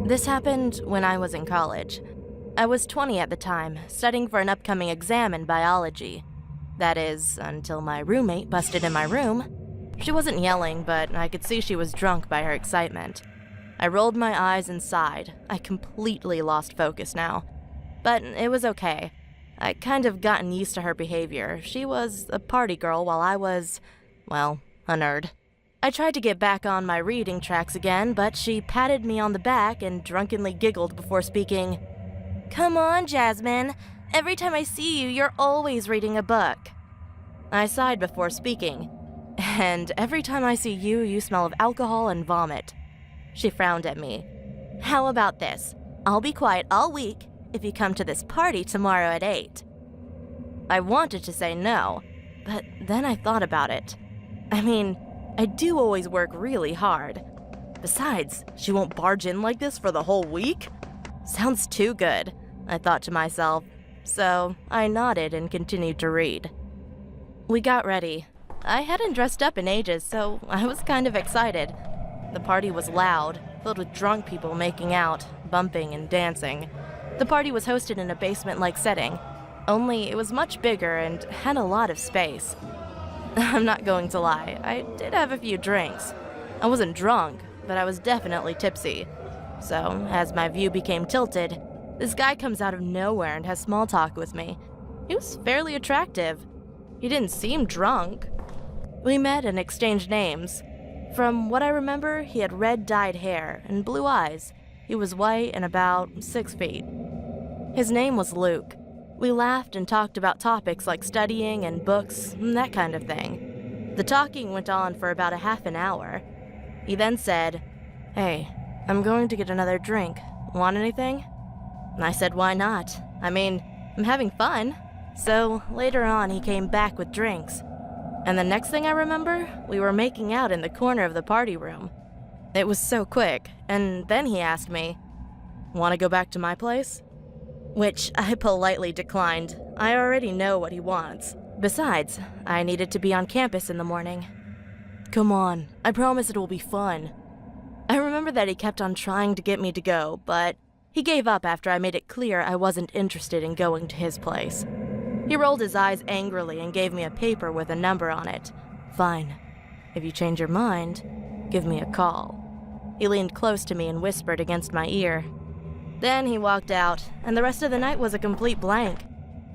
This happened when I was in college. I was 20 at the time, studying for an upcoming exam in biology. That is, until my roommate busted in my room. She wasn't yelling, but I could see she was drunk by her excitement. I rolled my eyes and sighed. I completely lost focus now. But it was okay. I kind of gotten used to her behavior. She was a party girl while I was, well, a nerd. I tried to get back on my reading tracks again, but she patted me on the back and drunkenly giggled before speaking. "Come on, Jasmine. Every time I see you, you're always reading a book." I sighed before speaking. "And every time I see you, you smell of alcohol and vomit." She frowned at me. "How about this? I'll be quiet all week if you come to this party tomorrow at 8. I wanted to say no, but then I thought about it. I mean, I do always work really hard. Besides, she won't barge in like this for the whole week? Sounds too good, I thought to myself, so I nodded and continued to read. We got ready. I hadn't dressed up in ages, so I was kind of excited. The party was loud, filled with drunk people making out, bumping and dancing. The party was hosted in a basement-like setting, only it was much bigger and had a lot of space. I'm not going to lie, I did have a few drinks. I wasn't drunk, but I was definitely tipsy. So, as my view became tilted, this guy comes out of nowhere and has small talk with me. He was fairly attractive. He didn't seem drunk. We met and exchanged names. From what I remember, he had red-dyed hair and blue eyes. He was white and about 6 feet. His name was Luke. We laughed and talked about topics like studying and books and that kind of thing. The talking went on for about a half an hour. He then said, "Hey, I'm going to get another drink. Want anything?" And I said, "Why not? I mean, I'm having fun." So later on, he came back with drinks. And the next thing I remember, we were making out in the corner of the party room. It was so quick, and then he asked me, "Want to go back to my place?" Which I politely declined. I already know what he wants. Besides, I needed to be on campus in the morning. "Come on, I promise it will be fun." I remember that he kept on trying to get me to go, but he gave up after I made it clear I wasn't interested in going to his place. He rolled his eyes angrily and gave me a paper with a number on it. "Fine. If you change your mind, give me a call." He leaned close to me and whispered against my ear. Then he walked out, and the rest of the night was a complete blank.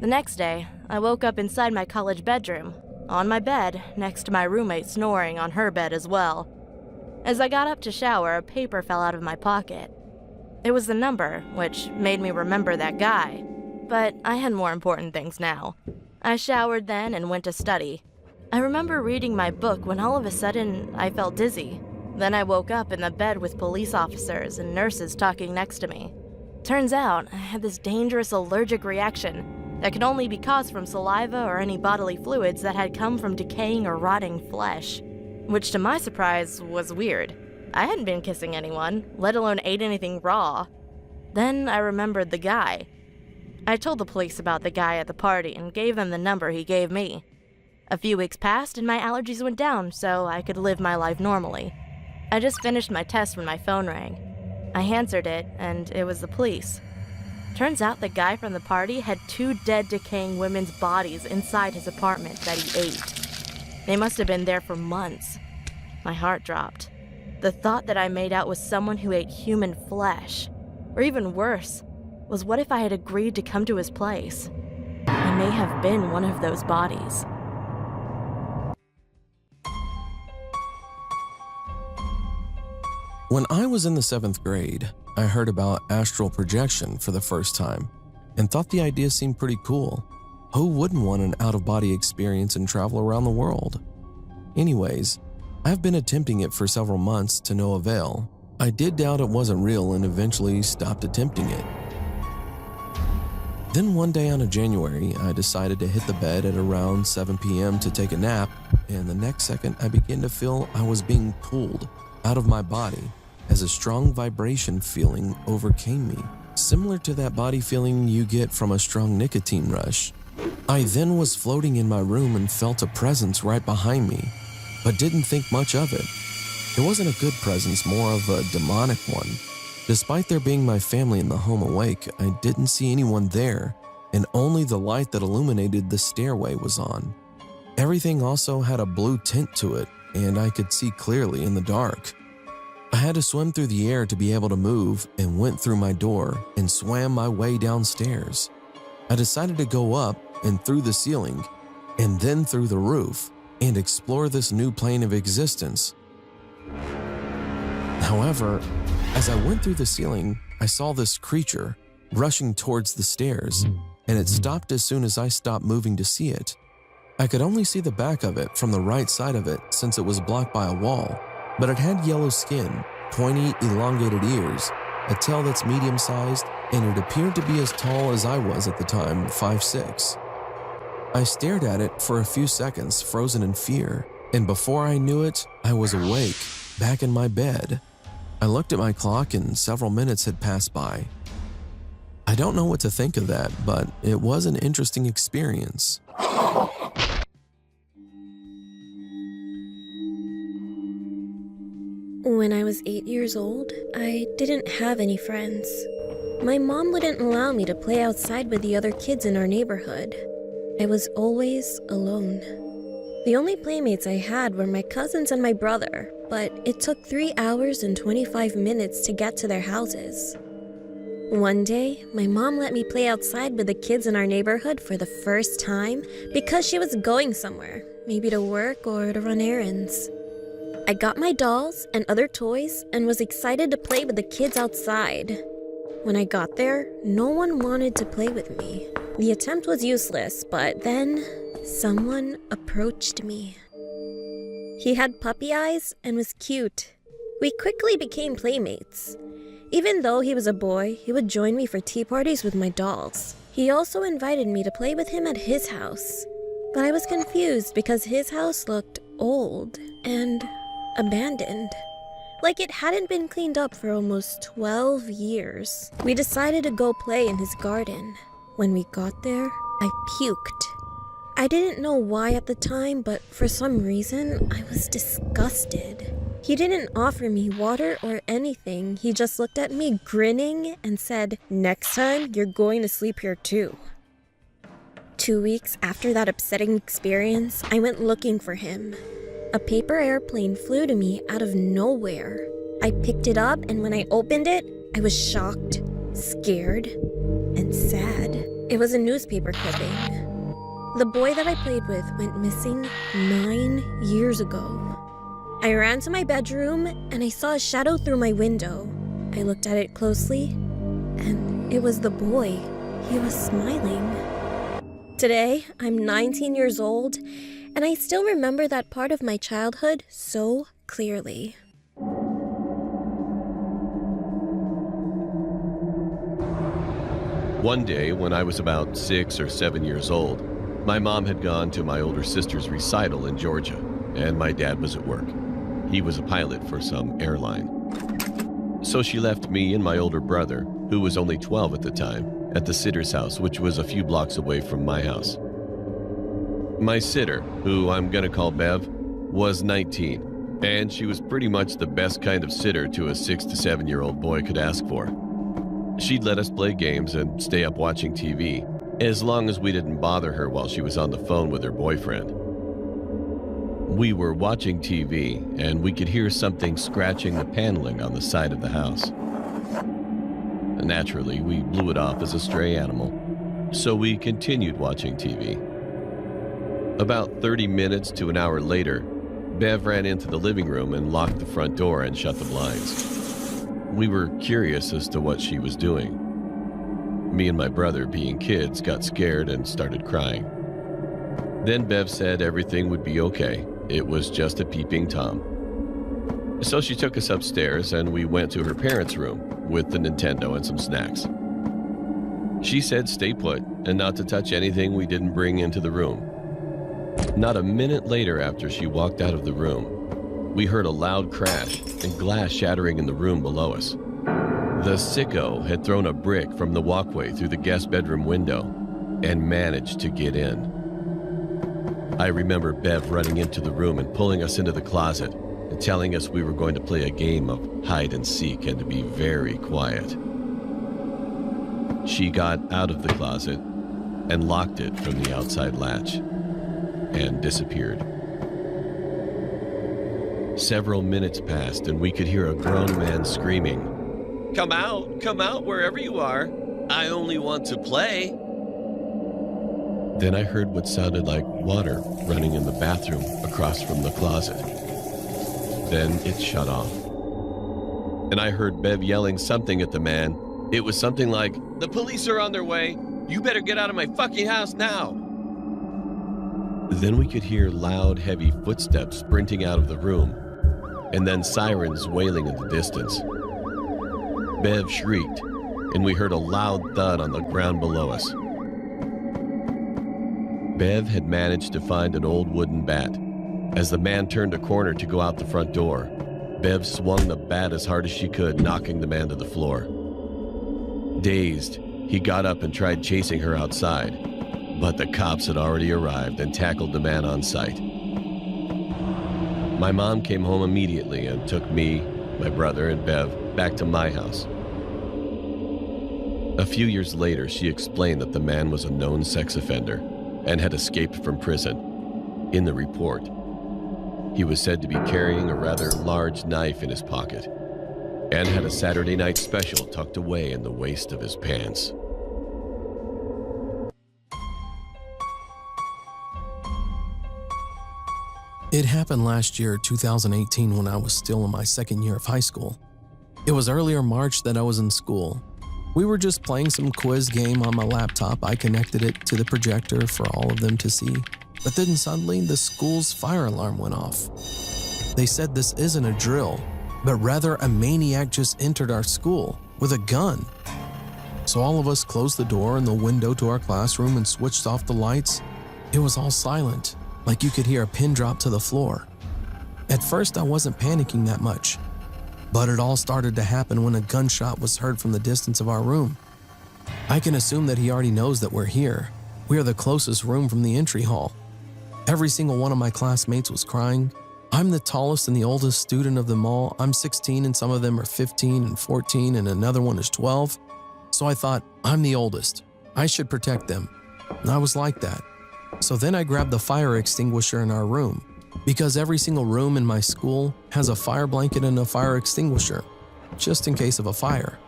The next day, I woke up inside my college bedroom, on my bed, next to my roommate snoring on her bed as well. As I got up to shower, a paper fell out of my pocket. It was the number, which made me remember that guy. But I had more important things now. I showered then and went to study. I remember reading my book when all of a sudden I felt dizzy. Then I woke up in the bed with police officers and nurses talking next to me. Turns out I had this dangerous allergic reaction that could only be caused from saliva or any bodily fluids that had come from decaying or rotting flesh. Which to my surprise was weird. I hadn't been kissing anyone, let alone ate anything raw. Then I remembered the guy. I told the police about the guy at the party and gave them the number he gave me. A few weeks passed and my allergies went down so I could live my life normally. I just finished my test when my phone rang. I answered it and it was the police. Turns out the guy from the party had 2 dead, decaying women's bodies inside his apartment that he ate. They must have been there for months. My heart dropped. The thought that I made out with someone who ate human flesh, or even worse, was what if I had agreed to come to his place? I may have been one of those bodies. When I was in the 7th grade, I heard about astral projection for the first time and thought the idea seemed pretty cool. Who wouldn't want an out-of-body experience and travel around the world? Anyways, I've been attempting it for several months to no avail. I did doubt it wasn't real and eventually stopped attempting it. Then one day on January, I decided to hit the bed at around 7 p.m. to take a nap, and the next second I began to feel I was being pulled out of my body as a strong vibration feeling overcame me, similar to that body feeling you get from a strong nicotine rush. I then was floating in my room and felt a presence right behind me, but didn't think much of it. It wasn't a good presence, more of a demonic one. Despite there being my family in the home awake, I didn't see anyone there, and only the light that illuminated the stairway was on. Everything also had a blue tint to it, and I could see clearly in the dark. I had to swim through the air to be able to move and went through my door and swam my way downstairs. I decided to go up and through the ceiling and then through the roof and explore this new plane of existence. However, as I went through the ceiling, I saw this creature rushing towards the stairs, and it stopped as soon as I stopped moving to see it. I could only see the back of it from the right side of it since it was blocked by a wall, but it had yellow skin, pointy, elongated ears, a tail that's medium-sized, and it appeared to be as tall as I was at the time, 5'6". I stared at it for a few seconds, frozen in fear, and before I knew it, I was awake, back in my bed. I looked at my clock and several minutes had passed by. I don't know what to think of that, but it was an interesting experience. When I was 8 years old, I didn't have any friends. My mom wouldn't allow me to play outside with the other kids in our neighborhood. I was always alone. The only playmates I had were my cousins and my brother, but it took 3 hours and 25 minutes to get to their houses. One day, my mom let me play outside with the kids in our neighborhood for the first time because she was going somewhere, maybe to work or to run errands. I got my dolls and other toys and was excited to play with the kids outside. When I got there, no one wanted to play with me. The attempt was useless, but then someone approached me. He had puppy eyes and was cute. We quickly became playmates. Even though he was a boy, he would join me for tea parties with my dolls. He also invited me to play with him at his house. But I was confused because his house looked old and abandoned. Like it hadn't been cleaned up for almost 12 years. We decided to go play in his garden. When we got there, I puked. I didn't know why at the time, but for some reason, I was disgusted. He didn't offer me water or anything. He just looked at me grinning and said, "Next time, you're going to sleep here too." 2 weeks after that upsetting experience, I went looking for him. A paper airplane flew to me out of nowhere. I picked it up, and when I opened it, I was shocked, scared, and sad. It was a newspaper clipping. The boy that I played with went missing 9 years ago. I ran to my bedroom, and I saw a shadow through my window. I looked at it closely, and it was the boy. He was smiling. Today, I'm 19 years old, and I still remember that part of my childhood so clearly. One day, when I was about 6 or 7 years old, my mom had gone to my older sister's recital in Georgia, and my dad was at work. He was a pilot for some airline. So she left me and my older brother, who was only 12 at the time, at the sitter's house, which was a few blocks away from my house. My sitter, who I'm gonna call Bev, was 19, and she was pretty much the best kind of sitter to a 6 to 7-year-old boy could ask for. She'd let us play games and stay up watching TV, as long as we didn't bother her while she was on the phone with her boyfriend. We were watching TV, and we could hear something scratching the paneling on the side of the house. Naturally, we blew it off as a stray animal, so we continued watching TV. About 30 minutes to an hour later, Bev ran into the living room and locked the front door and shut the blinds. We were curious as to what she was doing. Me and my brother, being kids, got scared and started crying. Then Bev said everything would be okay. It was just a peeping Tom. So she took us upstairs and we went to her parents' room with the Nintendo and some snacks. She said stay put and not to touch anything we didn't bring into the room. Not a minute later after she walked out of the room, we heard a loud crash and glass shattering in the room below us. The sicko had thrown a brick from the walkway through the guest bedroom window and managed to get in. I remember Bev running into the room and pulling us into the closet telling us we were going to play a game of hide and seek and to be very quiet. She got out of the closet and locked it from the outside latch and disappeared. Several minutes passed and we could hear a grown man screaming, come out wherever you are. I only want to play." Then I heard what sounded like water running in the bathroom across from the closet. Then it shut off. And I heard Bev yelling something at the man. It was something like, "The police are on their way. You better get out of my fucking house now." Then we could hear loud, heavy footsteps sprinting out of the room, and then sirens wailing in the distance. Bev shrieked, and we heard a loud thud on the ground below us. Bev had managed to find an old wooden bat. As the man turned a corner to go out the front door, Bev swung the bat as hard as she could, knocking the man to the floor. Dazed, he got up and tried chasing her outside, but the cops had already arrived and tackled the man on sight. My mom came home immediately and took me, my brother, and Bev back to my house. A few years later, she explained that the man was a known sex offender and had escaped from prison. In the report, he was said to be carrying a rather large knife in his pocket and had a Saturday night special tucked away in the waist of his pants. It happened last year, 2018, when I was still in my second year of high school. It was earlier March that I was in school. We were just playing some quiz game on my laptop. I connected it to the projector for all of them to see. But then suddenly the school's fire alarm went off. They said this isn't a drill, but rather a maniac just entered our school with a gun. So all of us closed the door and the window to our classroom and switched off the lights. It was all silent, like you could hear a pin drop to the floor. At first, I wasn't panicking that much, but it all started to happen when a gunshot was heard from the distance of our room. I can assume that he already knows that we're here. We are the closest room from the entry hall. Every single one of my classmates was crying. I'm the tallest and the oldest student of them all. I'm 16 and some of them are 15 and 14 and another one is 12. So I thought, I'm the oldest. I should protect them. And I was like that. So then I grabbed the fire extinguisher in our room, because every single room in my school has a fire blanket and a fire extinguisher, just in case of a fire.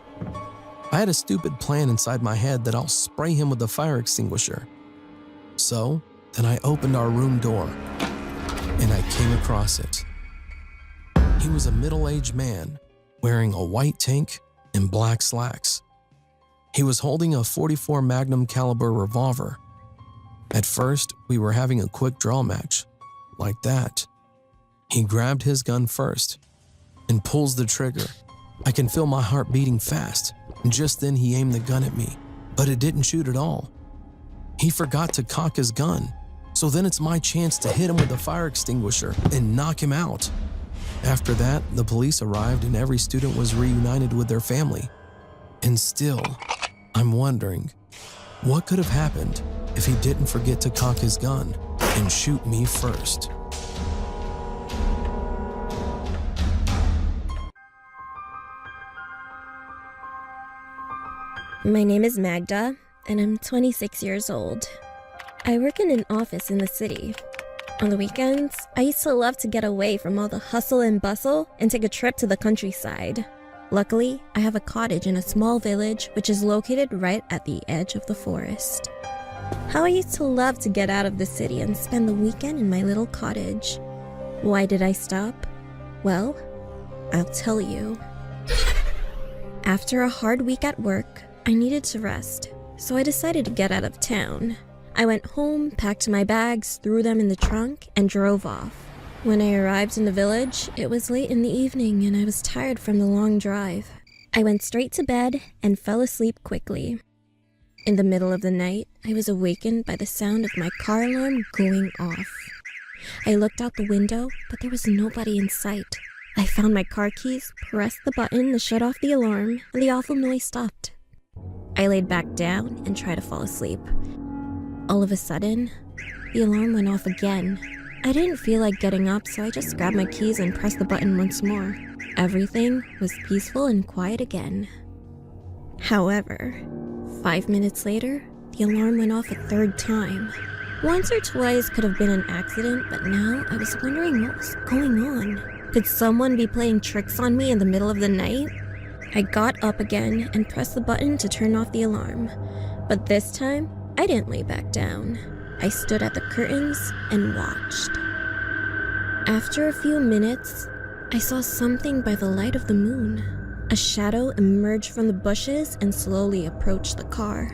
I had a stupid plan inside my head that I'll spray him with the fire extinguisher. So then I opened our room door, and I came across it. He was a middle-aged man wearing a white tank and black slacks. He was holding a .44 Magnum caliber revolver. At first, we were having a quick draw match, like that. He grabbed his gun first and pulls the trigger. I can feel my heart beating fast, and just then he aimed the gun at me, but it didn't shoot at all. He forgot to cock his gun, so then it's my chance to hit him with the fire extinguisher and knock him out. After that, the police arrived and every student was reunited with their family. And still, I'm wondering, what could have happened if he didn't forget to cock his gun and shoot me first? My name is Magda, and I'm 26 years old. I work in an office in the city. On the weekends, I used to love to get away from all the hustle and bustle and take a trip to the countryside. Luckily, I have a cottage in a small village which is located right at the edge of the forest. How I used to love to get out of the city and spend the weekend in my little cottage. Why did I stop? Well, I'll tell you. After a hard week at work, I needed to rest, so I decided to get out of town. I went home, packed my bags, threw them in the trunk, and drove off. When I arrived in the village, it was late in the evening and I was tired from the long drive. I went straight to bed and fell asleep quickly. In the middle of the night, I was awakened by the sound of my car alarm going off. I looked out the window, but there was nobody in sight. I found my car keys, pressed the button to shut off the alarm, and the awful noise stopped. I laid back down and tried to fall asleep. All of a sudden, the alarm went off again. I didn't feel like getting up, so I just grabbed my keys and pressed the button once more. Everything was peaceful and quiet again. However, 5 minutes later, the alarm went off a third time. Once or twice could have been an accident, but now I was wondering what was going on. Could someone be playing tricks on me in the middle of the night? I got up again and pressed the button to turn off the alarm. But this time, I didn't lay back down. I stood at the curtains and watched. After a few minutes, I saw something by the light of the moon. A shadow emerged from the bushes and slowly approached the car.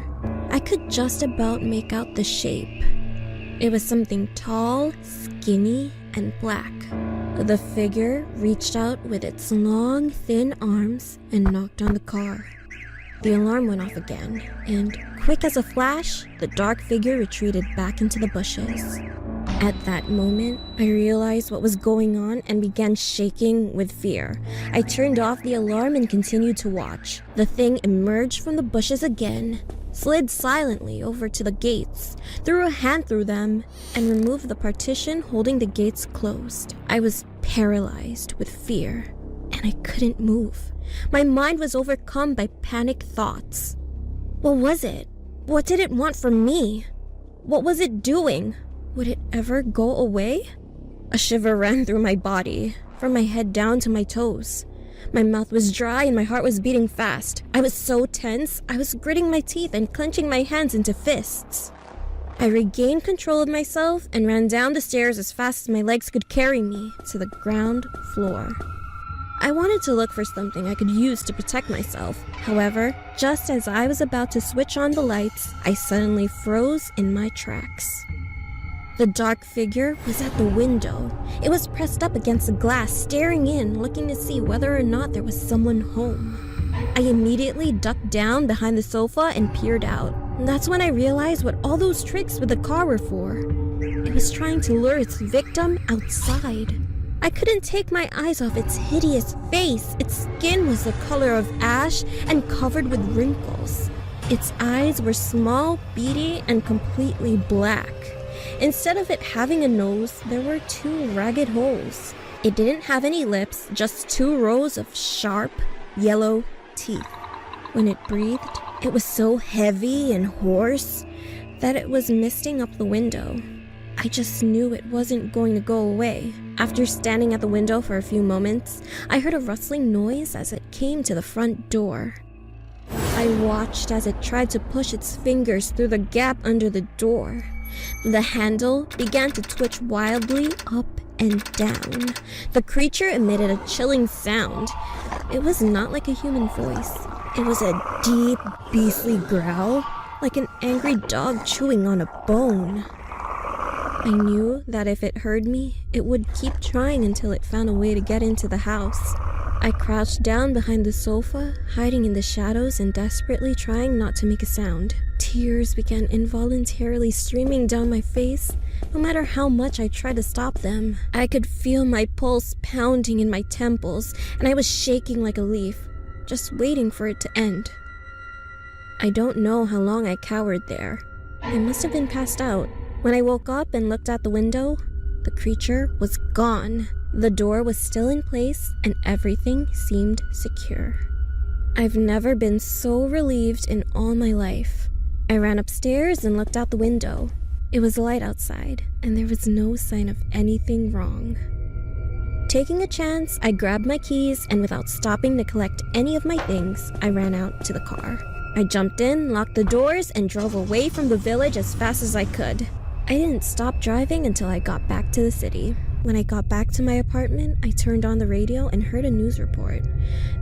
I could just about make out the shape. It was something tall, skinny, and black. The figure reached out with its long, thin arms and knocked on the car. The alarm went off again, and quick as a flash, the dark figure retreated back into the bushes. At that moment, I realized what was going on and began shaking with fear. I turned off the alarm and continued to watch. The thing emerged from the bushes again, slid silently over to the gates, threw a hand through them, and removed the partition holding the gates closed. I was paralyzed with fear, and I couldn't move. My mind was overcome by panic thoughts. What was it? What did it want from me? What was it doing? Would it ever go away? A shiver ran through my body, from my head down to my toes. My mouth was dry and my heart was beating fast. I was so tense, I was gritting my teeth and clenching my hands into fists. I regained control of myself and ran down the stairs as fast as my legs could carry me to the ground floor. I wanted to look for something I could use to protect myself. However, just as I was about to switch on the lights, I suddenly froze in my tracks. The dark figure was at the window. It was pressed up against the glass, staring in, looking to see whether or not there was someone home. I immediately ducked down behind the sofa and peered out. That's when I realized what all those tricks with the car were for. It was trying to lure its victim outside. I couldn't take my eyes off its hideous face. Its skin was the color of ash and covered with wrinkles. Its eyes were small, beady, and completely black. Instead of it having a nose, there were 2 ragged holes. It didn't have any lips, just 2 rows of sharp, yellow teeth. When it breathed, it was so heavy and hoarse that it was misting up the window. I just knew it wasn't going to go away. After standing at the window for a few moments, I heard a rustling noise as it came to the front door. I watched as it tried to push its fingers through the gap under the door. The handle began to twitch wildly up and down. The creature emitted a chilling sound. It was not like a human voice. It was a deep, beastly growl, like an angry dog chewing on a bone. I knew that if it heard me, it would keep trying until it found a way to get into the house. I crouched down behind the sofa, hiding in the shadows and desperately trying not to make a sound. Tears began involuntarily streaming down my face, no matter how much I tried to stop them. I could feel my pulse pounding in my temples, and I was shaking like a leaf, just waiting for it to end. I don't know how long I cowered there. I must have been passed out. When I woke up and looked out the window, the creature was gone. The door was still in place, and everything seemed secure. I've never been so relieved in all my life. I ran upstairs and looked out the window. It was light outside, and there was no sign of anything wrong. Taking a chance, I grabbed my keys, and without stopping to collect any of my things, I ran out to the car. I jumped in, locked the doors, and drove away from the village as fast as I could. I didn't stop driving until I got back to the city. When I got back to my apartment, I turned on the radio and heard a news report.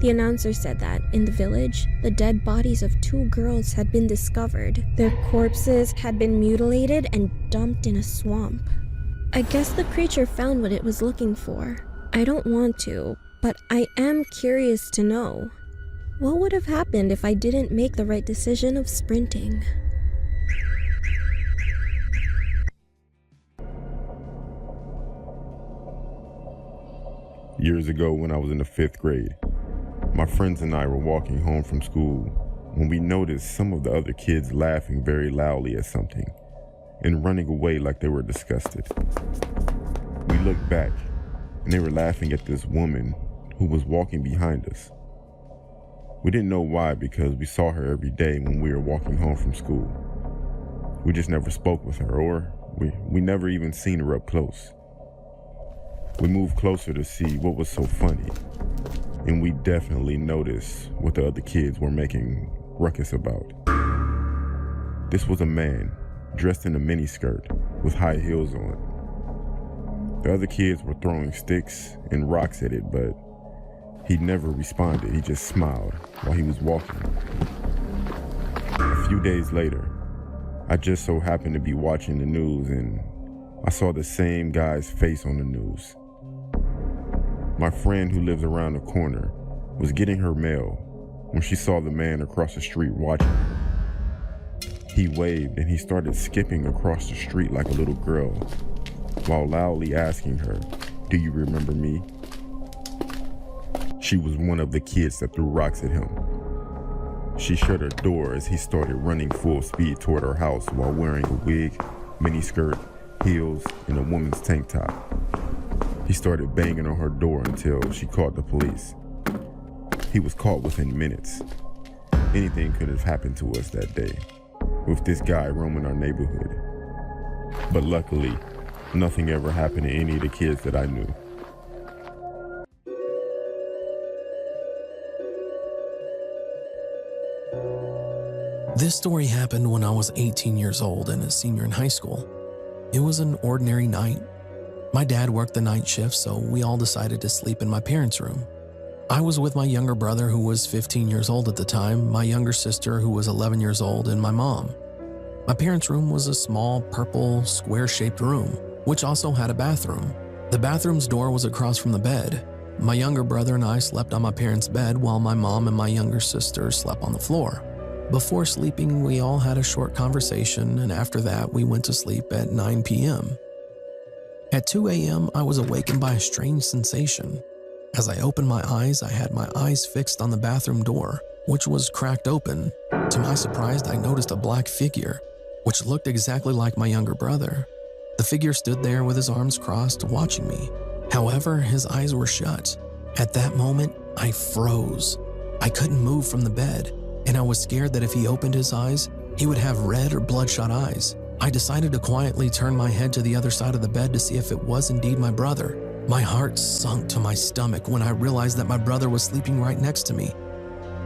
The announcer said that, in the village, the dead bodies of 2 girls had been discovered. Their corpses had been mutilated and dumped in a swamp. I guess the creature found what it was looking for. I don't want to, but I am curious to know. What would have happened if I didn't make the right decision of sprinting? Years ago, when I was in the 5th grade, my friends and I were walking home from school when we noticed some of the other kids laughing very loudly at something. and running away like they were disgusted. We looked back, and they were laughing at this woman who was walking behind us. We didn't know why, because we saw her every day when we were walking home from school. We just never spoke with her, or we never even seen her up close. We moved closer to see what was so funny, and we definitely noticed what the other kids were making ruckus about. This was a man dressed in a miniskirt with high heels on. The other kids were throwing sticks and rocks at it, but he never responded. He just smiled while he was walking. A few days later, I just so happened to be watching the news, and I saw the same guy's face on the news. My friend who lives around the corner was getting her mail when she saw the man across the street watching her. He waved and he started skipping across the street like a little girl while loudly asking her, "Do you remember me?" She was one of the kids that threw rocks at him. She shut her door as he started running full speed toward her house while wearing a wig, miniskirt, heels, and a woman's tank top. He started banging on her door until she called the police. He was caught within minutes. Anything could have happened to us that day with this guy roaming our neighborhood. But luckily, nothing ever happened to any of the kids that I knew. This story happened when I was 18 years old and a senior in high school. It was an ordinary night. My dad worked the night shift, so we all decided to sleep in my parents' room. I was with my younger brother, who was 15 years old at the time, my younger sister, who was 11 years old, and my mom. My parents' room was a small, purple, square-shaped room, which also had a bathroom. The bathroom's door was across from the bed. My younger brother and I slept on my parents' bed, while my mom and my younger sister slept on the floor. Before sleeping, we all had a short conversation, and after that, we went to sleep at 9 p.m. At 2 a.m., I was awakened by a strange sensation. As I opened my eyes, I had my eyes fixed on the bathroom door, which was cracked open. To my surprise, I noticed a black figure, which looked exactly like my younger brother. The figure stood there with his arms crossed, watching me. However, his eyes were shut. At that moment, I froze. I couldn't move from the bed, and I was scared that if he opened his eyes, he would have red or bloodshot eyes. I decided to quietly turn my head to the other side of the bed to see if it was indeed my brother. My heart sunk to my stomach when I realized that my brother was sleeping right next to me.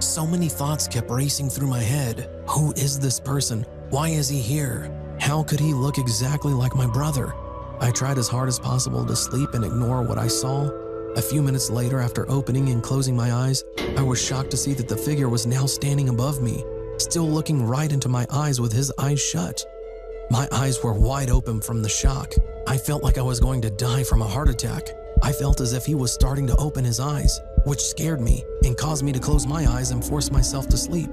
So many thoughts kept racing through my head. Who is this person? Why is he here? How could he look exactly like my brother? I tried as hard as possible to sleep and ignore what I saw. A few minutes later, after opening and closing my eyes, I was shocked to see that the figure was now standing above me, still looking right into my eyes with his eyes shut. My eyes were wide open from the shock. I felt like I was going to die from a heart attack. I felt as if he was starting to open his eyes, which scared me and caused me to close my eyes and force myself to sleep.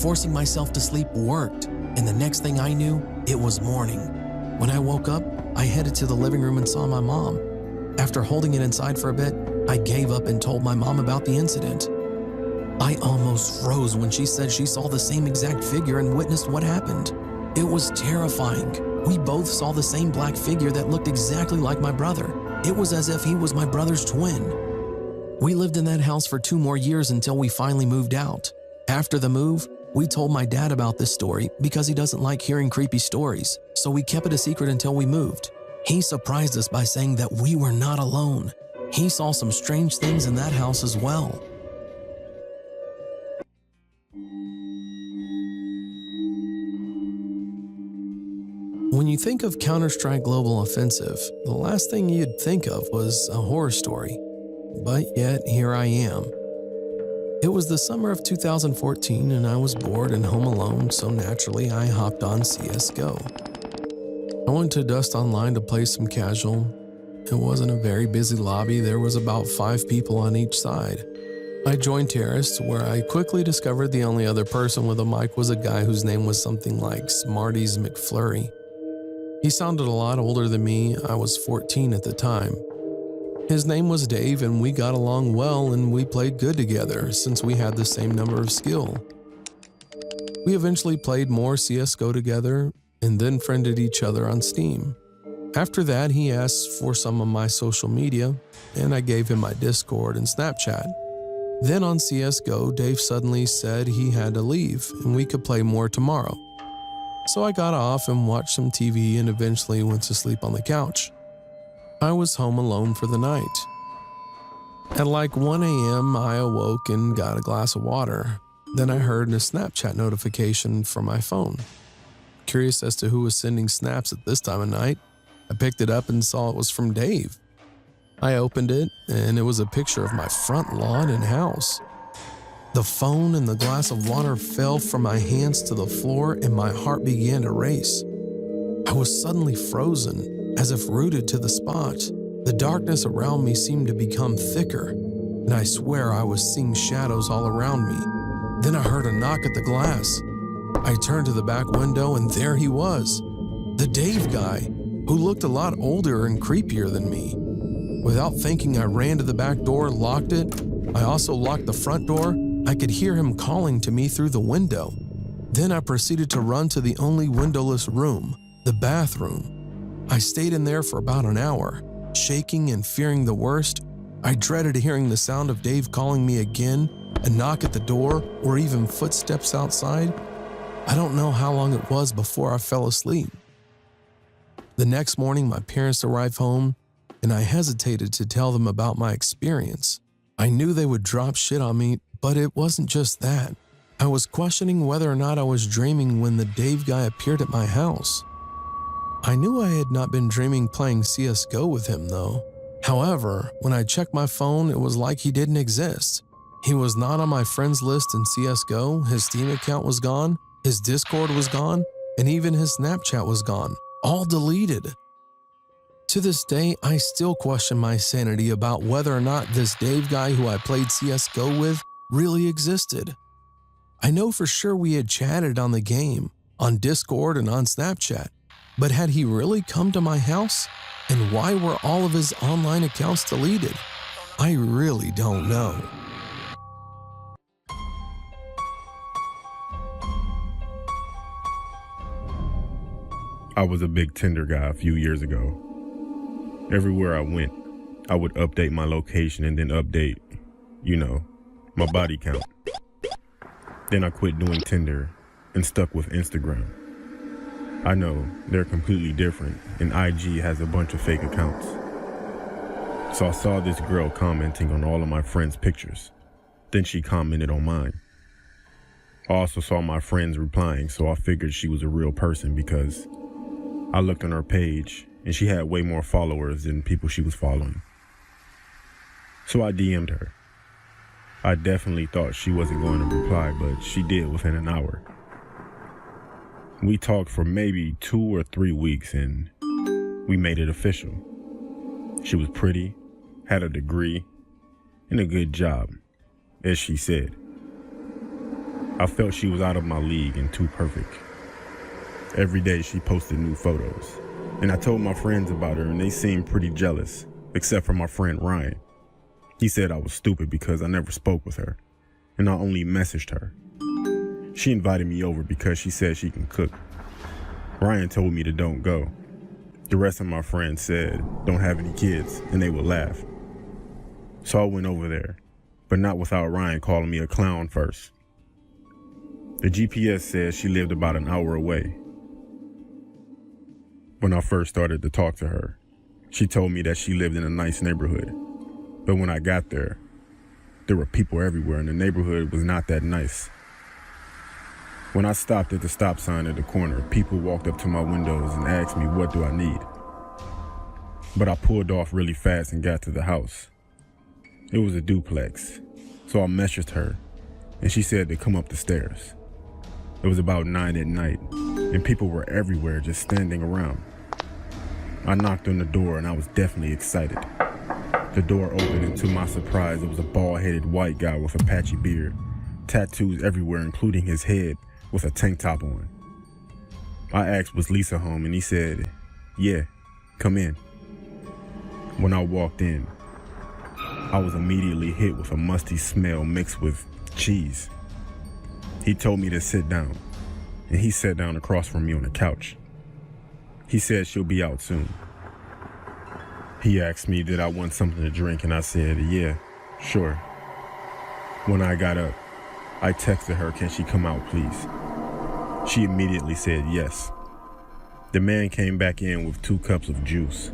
Forcing myself to sleep worked, and the next thing I knew, it was morning. When I woke up, I headed to the living room and saw my mom. After holding it inside for a bit, I gave up and told my mom about the incident. I almost froze when she said she saw the same exact figure and witnessed what happened. It was terrifying. We both saw the same black figure that looked exactly like my brother. It was as if he was my brother's twin. We lived in that house for 2 more years until we finally moved out. After the move, we told my dad about this story because he doesn't like hearing creepy stories, so we kept it a secret until we moved. He surprised us by saying that we were not alone. He saw some strange things in that house as well. When you think of Counter-Strike Global Offensive, the last thing you'd think of was a horror story. But yet, here I am. It was the summer of 2014 and I was bored and home alone, so naturally I hopped on CSGO. I went to Dust Online to play some casual. It wasn't a very busy lobby, there was about 5 people on each side. I joined Terrorists, where I quickly discovered the only other person with a mic was a guy whose name was something like Smarties McFlurry. He sounded a lot older than me. I was 14 at the time. His name was Dave and we got along well and we played good together since we had the same number of skill. We eventually played more CSGO together. and then friended each other on Steam. After that, he asked for some of my social media, and I gave him my Discord and Snapchat. Then on CSGO, Dave suddenly said he had to leave and we could play more tomorrow. So I got off and watched some TV and eventually went to sleep on the couch. I was home alone for the night. At like 1 a.m., I awoke and got a glass of water. Then I heard a Snapchat notification from my phone. Curious as to who was sending snaps at this time of night, I picked it up and saw it was from Dave. I opened it, and it was a picture of my front lawn and house. The phone and the glass of water fell from my hands to the floor, and my heart began to race. I was suddenly frozen, as if rooted to the spot. The darkness around me seemed to become thicker, and I swear I was seeing shadows all around me. Then I heard a knock at the glass. I turned to the back window, and there he was, the Dave guy, who looked a lot older and creepier than me. Without thinking, I ran to the back door, locked it. I also locked the front door. I could hear him calling to me through the window. Then I proceeded to run to the only windowless room, the bathroom. I stayed in there for about an hour, shaking and fearing the worst. I dreaded hearing the sound of Dave calling me again, a knock at the door, or even footsteps outside. I don't know how long it was before I fell asleep. The next morning, my parents arrived home, and I hesitated to tell them about my experience. I knew they would drop shit on me, but it wasn't just that. I was questioning whether or not I was dreaming when the Dave guy appeared at my house. I knew I had not been dreaming playing CSGO with him though. However, when I checked my phone, it was like he didn't exist. He was not on my friends list in CSGO, his Steam account was gone, his Discord was gone, and even his Snapchat was gone, all deleted. To this day, I still question my sanity about whether or not this Dave guy who I played CSGO with really existed. I know for sure we had chatted on the game, on Discord and on Snapchat, but had he really come to my house? And why were all of his online accounts deleted? I really don't know. I was a big Tinder guy a few years ago. Everywhere I went, I would update my location and then update, my body count. Then I quit doing Tinder and stuck with Instagram. I know they're completely different, and IG has a bunch of fake accounts. So I saw this girl commenting on all of my friends' pictures. Then she commented on mine. I also saw my friends replying, so I figured she was a real person because I looked on her page and she had way more followers than people she was following. So I DM'd her. I definitely thought she wasn't going to reply, but she did within an hour. We talked for maybe 2 or 3 weeks and we made it official. She was pretty, had a degree, and a good job, as she said. I felt she was out of my league and too perfect. Every day she posted new photos, and I told my friends about her and they seemed pretty jealous, except for my friend Ryan. He said I was stupid because I never spoke with her, and I only messaged her. She invited me over because she said she can cook. Ryan told me to don't go. The rest of my friends said don't have any kids, and they would laugh. So I went over there, but not without Ryan calling me a clown first. The GPS said she lived about an hour away. When I first started to talk to her, she told me that she lived in a nice neighborhood. But when I got there were people everywhere and the neighborhood was not that nice. When I stopped at the stop sign at the corner, people walked up to my windows and asked me what do I need. But I pulled off really fast and got to the house. It was a duplex, so I messaged her and she said to come up the stairs. It was about 9 at night and people were everywhere just standing around. I knocked on the door and I was definitely excited. The door opened and to my surprise, it was a bald-headed white guy with a patchy beard, tattoos everywhere including his head with a tank top on. I asked was Lisa home and he said, yeah, come in. When I walked in, I was immediately hit with a musty smell mixed with cheese. He told me to sit down, and he sat down across from me on the couch. He said she'll be out soon. He asked me did I want something to drink, and I said, yeah, sure. When I got up, I texted her, can she come out, please? She immediately said yes. The man came back in with 2 cups of juice,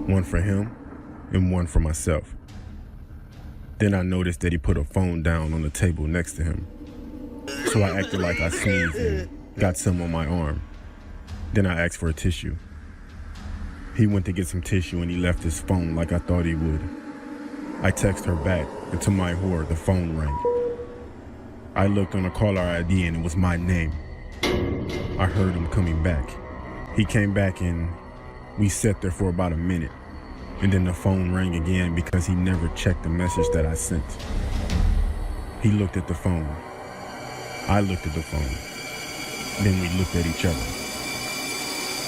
one for him and one for myself. Then I noticed that he put a phone down on the table next to him. So I acted like I sneezed and got some on my arm. Then I asked for a tissue. He went to get some tissue and he left his phone like I thought he would. I texted her back, and to my horror, the phone rang. I looked on the caller ID and it was my name. I heard him coming back. He came back and we sat there for about a minute. And then the phone rang again because he never checked the message that I sent. He looked at the phone. I looked at the phone. Then we looked at each other.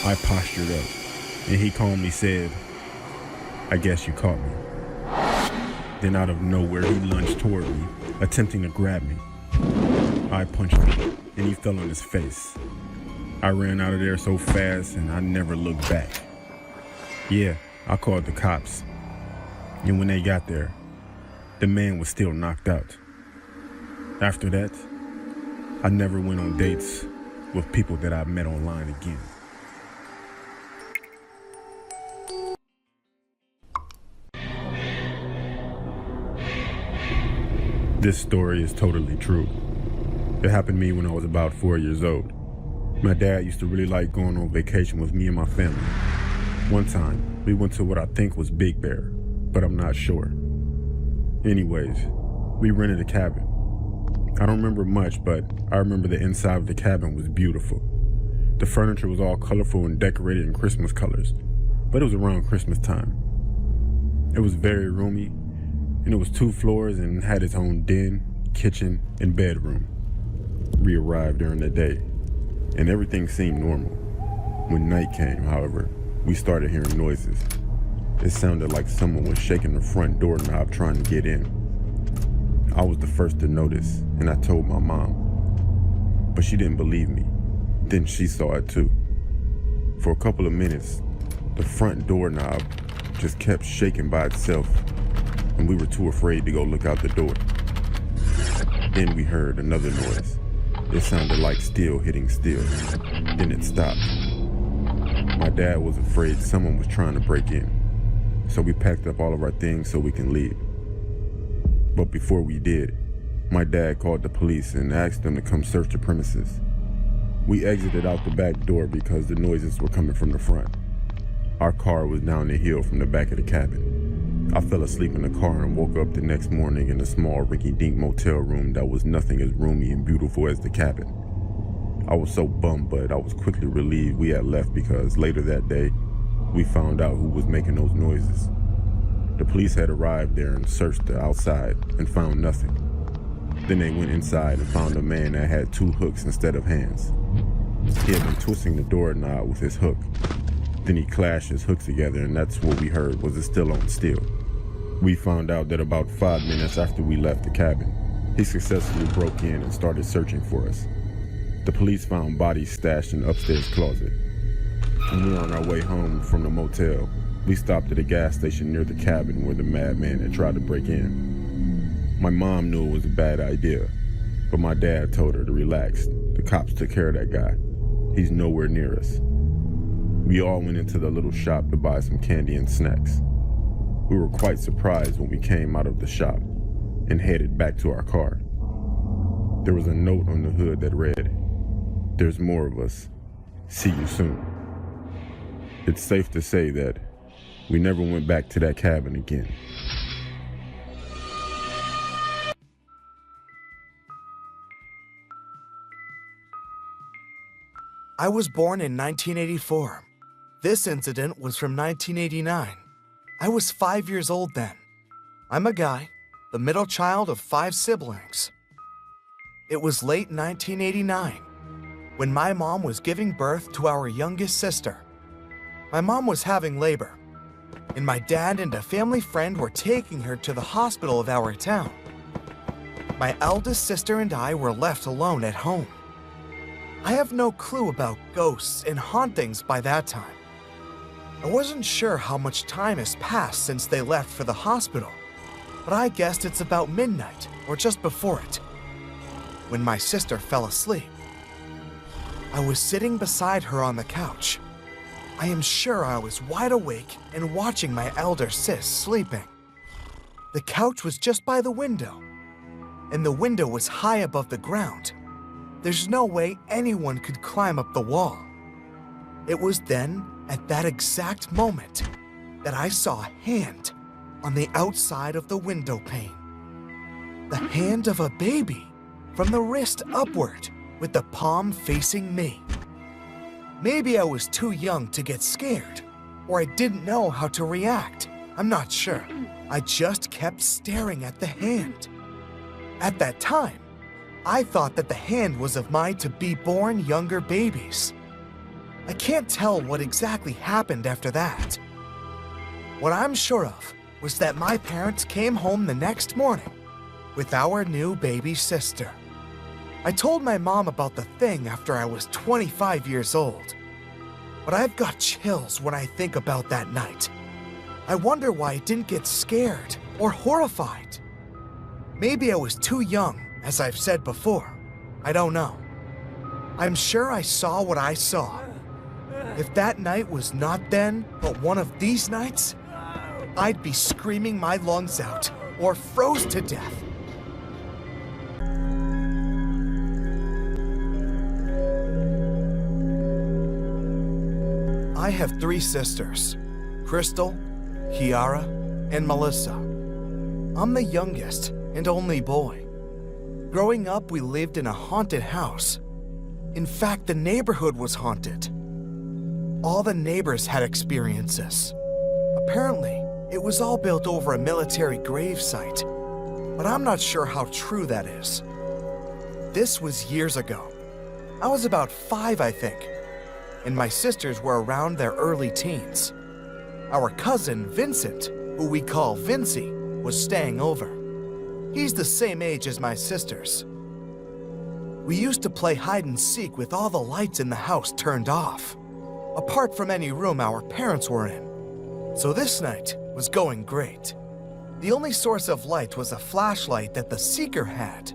I postured up, and he calmly said, I guess you caught me. Then out of nowhere, he lunged toward me, attempting to grab me. I punched him, and he fell on his face. I ran out of there so fast, and I never looked back. Yeah, I called the cops. And when they got there, the man was still knocked out. After that, I never went on dates with people that I met online again. This story is totally true. It happened to me when I was about 4 years old. My dad used to really like going on vacation with me and my family. One time, we went to what I think was Big Bear, but I'm not sure. Anyways, we rented a cabin. I don't remember much, but I remember the inside of the cabin was beautiful. The furniture was all colorful and decorated in Christmas colors, but it was around Christmas time. It was very roomy, and it was 2 floors and had its own den, kitchen, and bedroom. We arrived during the day, and everything seemed normal. When night came, however, we started hearing noises. It sounded like someone was shaking the front doorknob trying to get in. I was the first to notice, and I told my mom. But she didn't believe me. Then she saw it too. For a couple of minutes, the front doorknob just kept shaking by itself, and we were too afraid to go look out the door. Then we heard another noise. It sounded like steel hitting steel. Then it stopped. My dad was afraid someone was trying to break in, so we packed up all of our things so we can leave. But before we did, my dad called the police and asked them to come search the premises. We exited out the back door because the noises were coming from the front. Our car was down the hill from the back of the cabin. I fell asleep in the car and woke up the next morning in a small rinky-dink motel room that was nothing as roomy and beautiful as the cabin. I was so bummed, but I was quickly relieved we had left because later that day, we found out who was making those noises. The police had arrived there and searched the outside and found nothing. Then they went inside and found a man that had 2 hooks instead of hands. He had been twisting the doorknob with his hook. Then he clashed his hooks together, and that's what we heard was it still on steel. We found out that about 5 minutes after we left the cabin, he successfully broke in and started searching for us. The police found bodies stashed in the upstairs closet. When we were on our way home from the motel, we stopped at a gas station near the cabin where the madman had tried to break in. My mom knew it was a bad idea, but my dad told her to relax. The cops took care of that guy. He's nowhere near us. We all went into the little shop to buy some candy and snacks. We were quite surprised when we came out of the shop and headed back to our car. There was a note on the hood that read, "There's more of us. See you soon." It's safe to say that we never went back to that cabin again. I was born in 1984. This incident was from 1989. I was 5 years old then. I'm a guy, the middle child of 5 siblings. It was late 1989 when my mom was giving birth to our youngest sister. My mom was having labor, and my dad and a family friend were taking her to the hospital of our town. My eldest sister and I were left alone at home. I have no clue about ghosts and hauntings by that time. I wasn't sure how much time has passed since they left for the hospital, but I guessed it's about midnight or just before it, when my sister fell asleep. I was sitting beside her on the couch. I am sure I was wide awake and watching my elder sis sleeping. The couch was just by the window, and the window was high above the ground. There's no way anyone could climb up the wall. It was then, at that exact moment, that I saw a hand on the outside of the window pane. The hand of a baby, from the wrist upward, with the palm facing me. Maybe I was too young to get scared, or I didn't know how to react. I'm not sure. I just kept staring at the hand. At that time, I thought that the hand was of my to-be-born younger babies. I can't tell what exactly happened after that. What I'm sure of was that my parents came home the next morning with our new baby sister. I told my mom about the thing after I was 25 years old. But I've got chills when I think about that night. I wonder why I didn't get scared or horrified. Maybe I was too young, as I've said before. I don't know. I'm sure I saw what I saw. If that night was not then, but one of these nights, I'd be screaming my lungs out or froze to death. I have 3 sisters, Crystal, Kiara, and Melissa. I'm the youngest and only boy. Growing up, we lived in a haunted house. In fact, the neighborhood was haunted. All the neighbors had experiences. Apparently, it was all built over a military grave site, but I'm not sure how true that is. This was years ago. I was about 5, I think, and my sisters were around their early teens. Our cousin, Vincent, who we call Vincy, was staying over. He's the same age as my sisters. We used to play hide and seek with all the lights in the house turned off, apart from any room our parents were in. So this night was going great. The only source of light was a flashlight that the seeker had.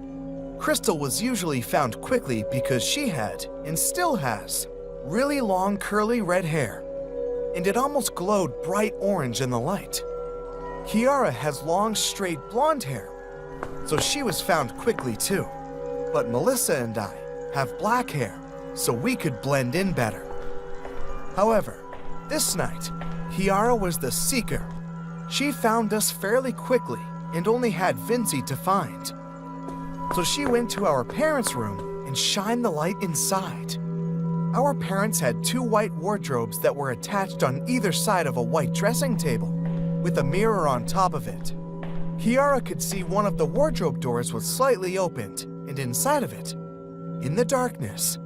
Crystal was usually found quickly because she had, and still has, really long curly red hair, and it almost glowed bright orange in the light. Kiara has long straight blonde hair, so she was found quickly too. But Melissa and I have black hair, so we could blend in better. However, this night, Kiara was the seeker. She found us fairly quickly and only had Vincy to find. So she went to our parents' room and shined the light inside. Our parents had 2 white wardrobes that were attached on either side of a white dressing table, with a mirror on top of it. Kiara could see one of the wardrobe doors was slightly opened, and inside of it, in the darkness,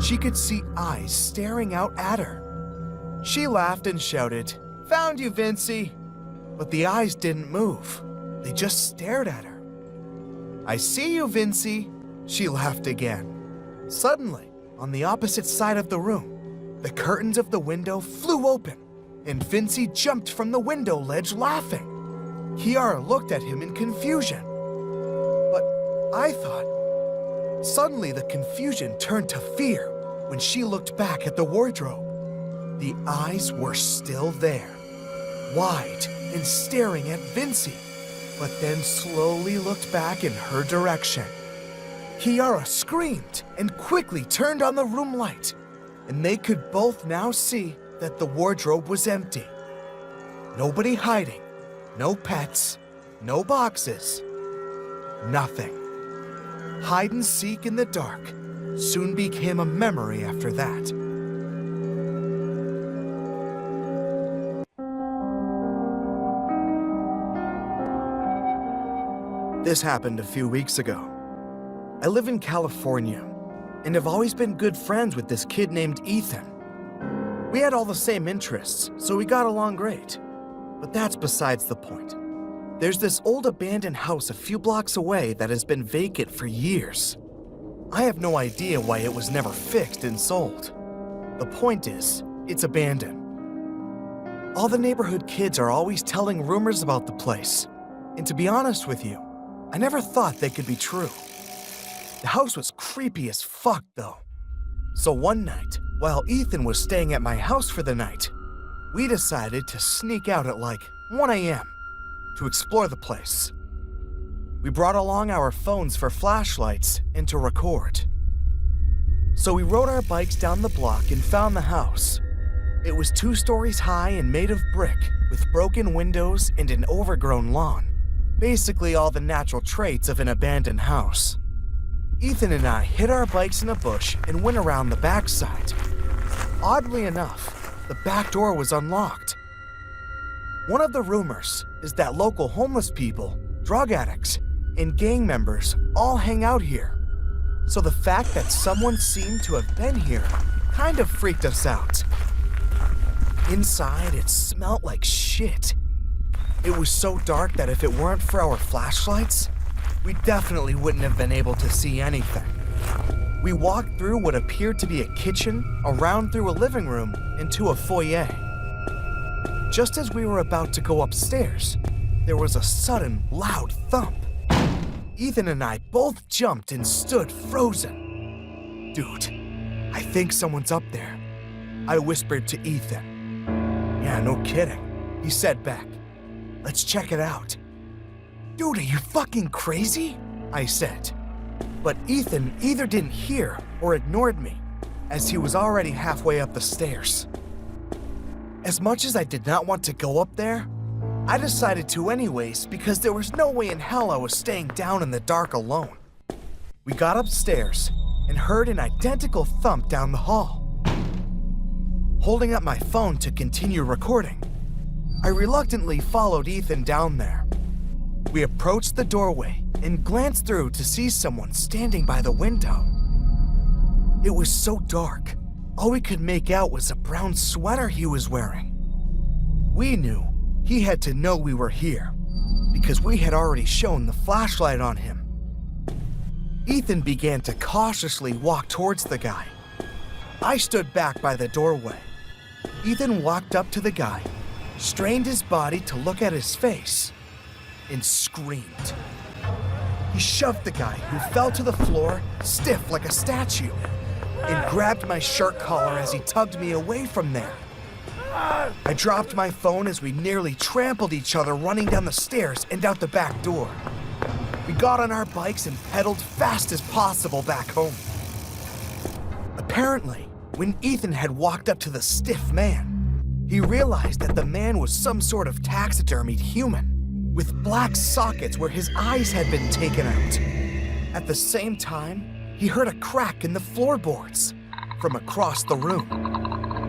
she could see eyes staring out at her. She laughed and shouted, "Found you, Vincy!" But the eyes didn't move. They just stared at her. "I see you, Vincy," she laughed again. Suddenly, on the opposite side of the room, the curtains of the window flew open, and Vincy jumped from the window ledge laughing. Kiara looked at him in confusion. But I thought, suddenly the confusion turned to fear when she looked back at the wardrobe. The eyes were still there, wide and staring at Vincy, but then slowly looked back in her direction. Kiara screamed and quickly turned on the room light, and they could both now see that the wardrobe was empty. Nobody hiding, no pets, no boxes, nothing. Hide and seek in the dark soon became a memory after that. This happened a few weeks ago. I live in California and have always been good friends with this kid named Ethan. We had all the same interests, so we got along great. But that's besides the point. There's this old abandoned house a few blocks away that has been vacant for years. I have no idea why it was never fixed and sold. The point is, it's abandoned. All the neighborhood kids are always telling rumors about the place. And to be honest with you, I never thought they could be true. The house was creepy as fuck though. So one night, while Ethan was staying at my house for the night, we decided to sneak out at like 1 a.m. to explore the place. We brought along our phones for flashlights and to record. So we rode our bikes down the block and found the house. It was 2 stories high and made of brick, with broken windows and an overgrown lawn. Basically all the natural traits of an abandoned house. Ethan and I hid our bikes in a bush and went around the backside. Oddly enough, the back door was unlocked. One of the rumors is that local homeless people, drug addicts, and gang members all hang out here. So the fact that someone seemed to have been here kind of freaked us out. Inside, it smelled like shit. It was so dark that if it weren't for our flashlights, we definitely wouldn't have been able to see anything. We walked through what appeared to be a kitchen, around through a living room, into a foyer. Just as we were about to go upstairs, there was a sudden, loud thump. Ethan and I both jumped and stood frozen. Dude, I think someone's up there, I whispered to Ethan. Yeah, no kidding, he said back. Let's check it out. Dude, are you fucking crazy? I said. But Ethan either didn't hear or ignored me, as he was already halfway up the stairs. As much as I did not want to go up there, I decided to anyways because there was no way in hell I was staying down in the dark alone. We got upstairs and heard an identical thump down the hall. Holding up my phone to continue recording, I reluctantly followed Ethan down there. We approached the doorway and glanced through to see someone standing by the window. It was so dark, all we could make out was a brown sweater he was wearing. We knew he had to know we were here, because we had already shown the flashlight on him. Ethan began to cautiously walk towards the guy. I stood back by the doorway. Ethan walked up to the guy, strained his body to look at his face, and screamed. He shoved the guy, who fell to the floor, stiff like a statue, and grabbed my shirt collar as he tugged me away from there. I dropped my phone as we nearly trampled each other running down the stairs and out the back door. We got on our bikes and pedaled fast as possible back home. Apparently, when Ethan had walked up to the stiff man, he realized that the man was some sort of taxidermied human, with black sockets where his eyes had been taken out. At the same time, he heard a crack in the floorboards from across the room,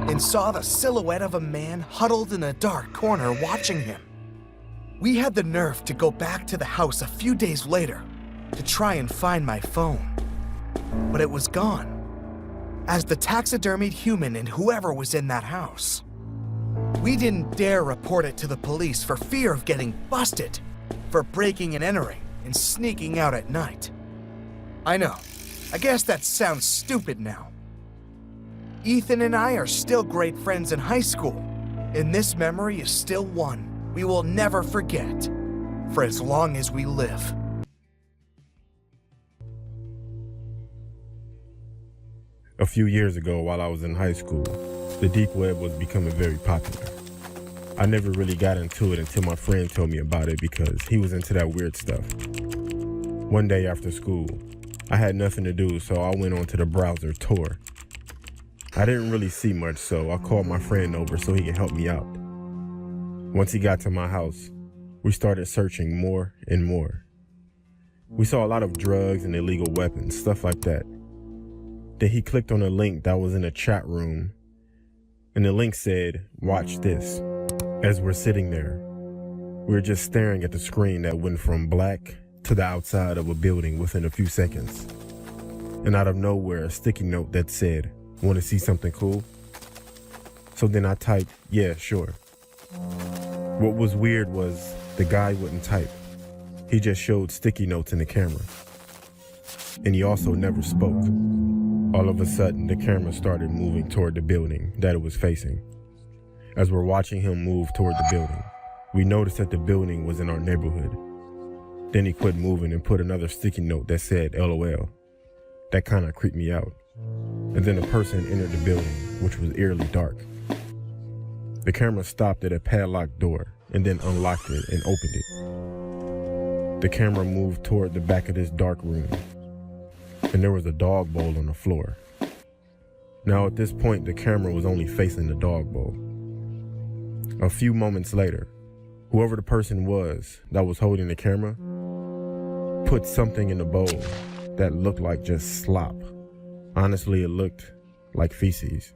and saw the silhouette of a man huddled in a dark corner watching him. We had the nerve to go back to the house a few days later to try and find my phone, but it was gone, as the taxidermied human and whoever was in that house. We didn't dare report it to the police for fear of getting busted for breaking and entering and sneaking out at night. I know, I guess that sounds stupid now. Ethan and I are still great friends in high school, and this memory is still one we will never forget for as long as we live. A few years ago, while I was in high school, the deep web was becoming very popular. I never really got into it until my friend told me about it because he was into that weird stuff. One day after school, I had nothing to do, so I went onto the browser Tor. I didn't really see much, so I called my friend over so he could help me out. Once he got to my house, we started searching more and more. We saw a lot of drugs and illegal weapons, stuff like that. Then he clicked on a link that was in a chat room, and the link said, "Watch this." As we're sitting there, we were just staring at the screen that went from black to the outside of a building within a few seconds. And out of nowhere, a sticky note that said, "Want to see something cool?" So then I typed, "Yeah, sure." What was weird was the guy wouldn't type. He just showed sticky notes in the camera. and he also never spoke. All of a sudden, the camera started moving toward the building that it was facing. As we're watching him move toward the building, we noticed that the building was in our neighborhood. Then he quit moving and put another sticky note that said LOL. That kind of creeped me out. And then a person entered the building, which was eerily dark. The camera stopped at a padlocked door and then unlocked it and opened it. The camera moved toward the back of this dark room, and there was a dog bowl on the floor. Now at this point, the camera was only facing the dog bowl. A few moments later, whoever the person was that was holding the camera put something in the bowl that looked like just slop. Honestly, it looked like feces.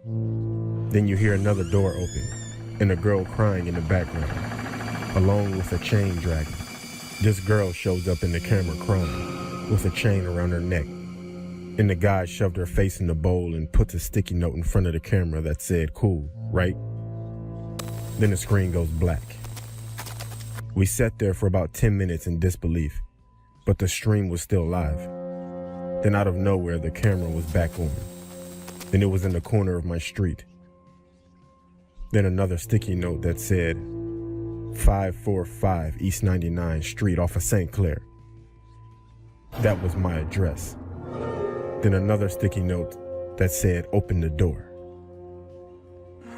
Then you hear another door open and a girl crying in the background, along with a chain dragging. This girl shows up in the camera crying with a chain around her neck. And the guy shoved her face in the bowl and puts a sticky note in front of the camera that said, "Cool, right?" Then the screen goes black. We sat there for about 10 minutes in disbelief, but the stream was still live. Then out of nowhere, the camera was back on. Then it was in the corner of my street. Then another sticky note that said 545 East 99th Street off of St. Clair. That was my address. Then another sticky note that said open the door.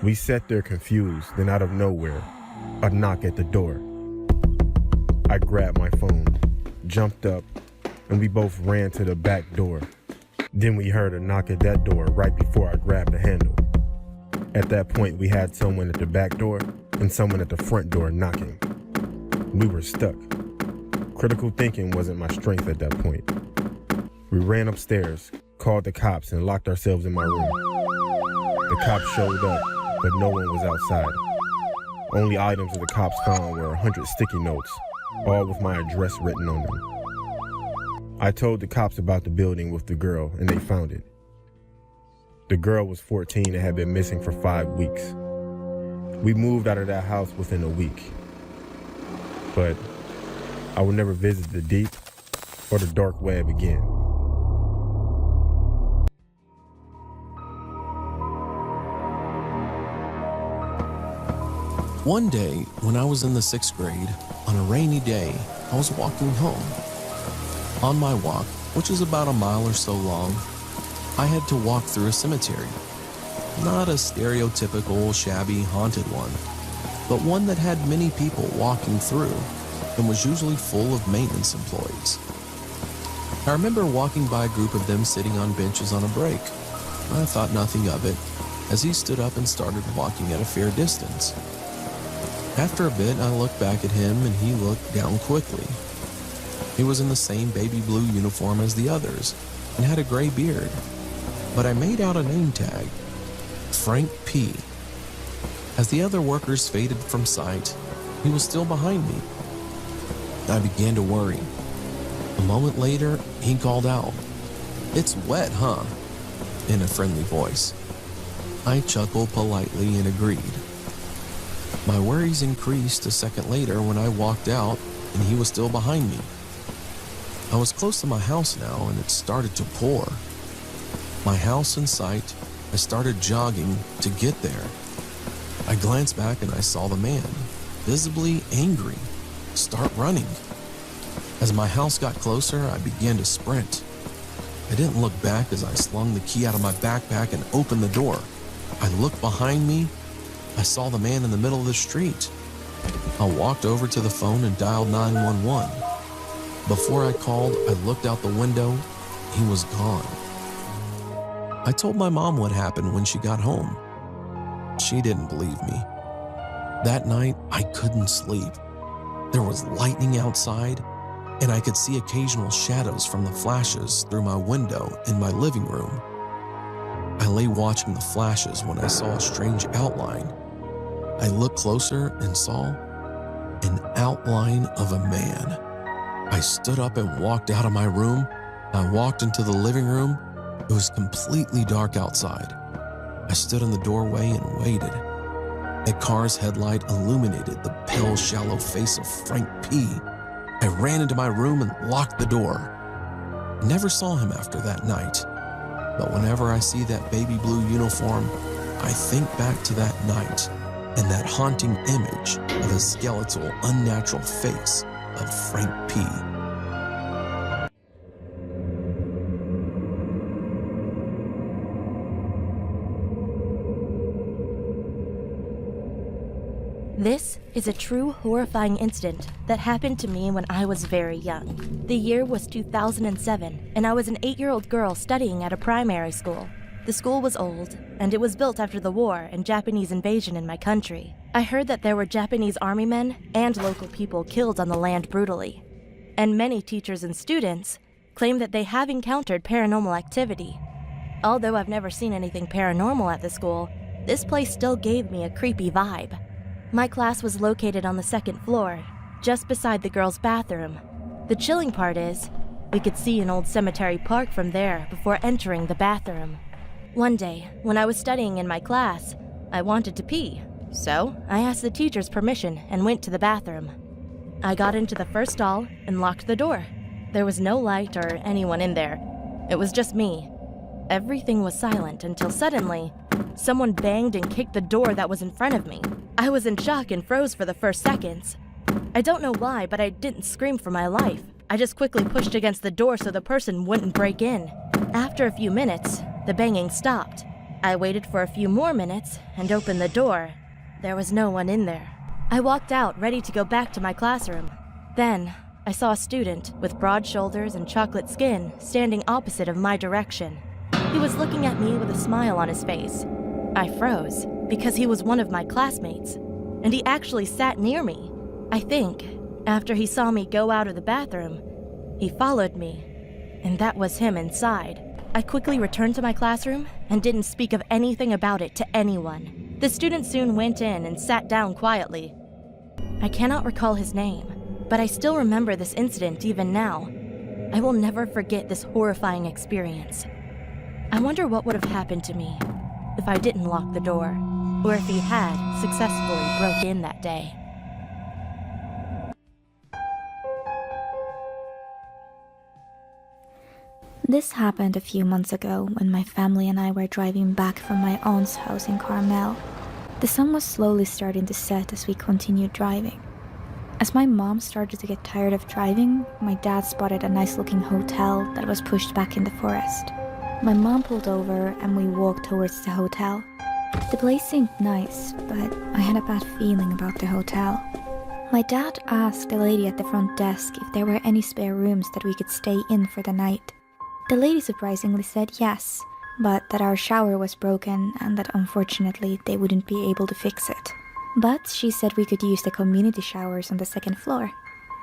We sat there confused, then out of nowhere, a knock at the door. I grabbed my phone, jumped up, and we both ran to the back door. Then we heard a knock at that door right before I grabbed the handle. At that point, we had someone at the back door and someone at the front door knocking. We were stuck. Critical thinking wasn't my strength at that point. We ran upstairs, called the cops, and locked ourselves in my room. The cops showed up, but no one was outside. Only items that the cops found were 100 sticky notes, all with my address written on them. I told the cops about the building with the girl, and they found it. The girl was 14 and had been missing for 5 weeks. We moved out of that house within a week. But I would never visit the deep or the dark web again. One day, when I was in the 6th grade, on a rainy day, I was walking home. On my walk, which is about a mile or so long, I had to walk through a cemetery. Not a stereotypical, shabby, haunted one, but one that had many people walking through and was usually full of maintenance employees. I remember walking by a group of them sitting on benches on a break. I thought nothing of it, as he stood up and started walking at a fair distance. After a bit, I looked back at him and he looked down quickly. He was in the same baby blue uniform as the others and had a gray beard, but I made out a name tag, Frank P. As the other workers faded from sight, he was still behind me. I began to worry. A moment later, he called out, "It's wet, huh?" in a friendly voice. I chuckled politely and agreed. My worries increased a second later when I walked out and he was still behind me. I was close to my house now and it started to pour. My house in sight, I started jogging to get there. I glanced back and I saw the man, visibly angry, start running. As my house got closer, I began to sprint. I didn't look back as I slung the key out of my backpack and opened the door. I looked behind me. I saw the man in the middle of the street. I walked over to the phone and dialed 911. Before I called, I looked out the window. He was gone. I told my mom what happened when she got home. She didn't believe me. That night, I couldn't sleep. There was lightning outside, and I could see occasional shadows from the flashes through my window in my living room. I lay watching the flashes when I saw a strange outline. I looked closer and saw an outline of a man. I stood up and walked out of my room. I walked into the living room. It was completely dark outside. I stood in the doorway and waited. A car's headlight illuminated the pale, shallow face of Frank P. I ran into my room and locked the door. Never saw him after that night. But whenever I see that baby blue uniform, I think back to that night and that haunting image of a skeletal, unnatural face of Frank P. This is a true horrifying incident that happened to me when I was very young. The year was 2007, and I was an 8-year-old girl studying at a primary school. The school was old, and it was built after the war and Japanese invasion in my country. I heard that there were Japanese army men and local people killed on the land brutally. And many teachers and students claim that they have encountered paranormal activity. Although I've never seen anything paranormal at the school, this place still gave me a creepy vibe. My class was located on the 2nd floor, just beside the girls' bathroom. The chilling part is, we could see an old cemetery park from there before entering the bathroom. One day, when I was studying in my class, I wanted to pee, so I asked the teacher's permission and went to the bathroom. I got into the first stall and locked the door. There was no light or anyone in there. It was just me. Everything was silent until suddenly, someone banged and kicked the door that was in front of me. I was in shock and froze for the first seconds. I don't know why, but I didn't scream for my life. I just quickly pushed against the door so the person wouldn't break in. After a few minutes, the banging stopped. I waited for a few more minutes and opened the door. There was no one in there. I walked out, ready to go back to my classroom. Then, I saw a student with broad shoulders and chocolate skin standing opposite of my direction. He was looking at me with a smile on his face. I froze, because he was one of my classmates, and he actually sat near me. I think, after he saw me go out of the bathroom, he followed me, and that was him inside. I quickly returned to my classroom and didn't speak of anything about it to anyone. The student soon went in and sat down quietly. I cannot recall his name, but I still remember this incident even now. I will never forget this horrifying experience. I wonder what would have happened to me if I didn't lock the door, or if he had successfully broke in that day. This happened a few months ago when my family and I were driving back from my aunt's house in Carmel. The sun was slowly starting to set as we continued driving. As my mom started to get tired of driving, my dad spotted a nice-looking hotel that was pushed back in the forest. My mom pulled over and we walked towards the hotel. The place seemed nice, but I had a bad feeling about the hotel. My dad asked the lady at the front desk if there were any spare rooms that we could stay in for the night. The lady surprisingly said yes, but that our shower was broken and that unfortunately they wouldn't be able to fix it. But she said we could use the community showers on the 2nd floor.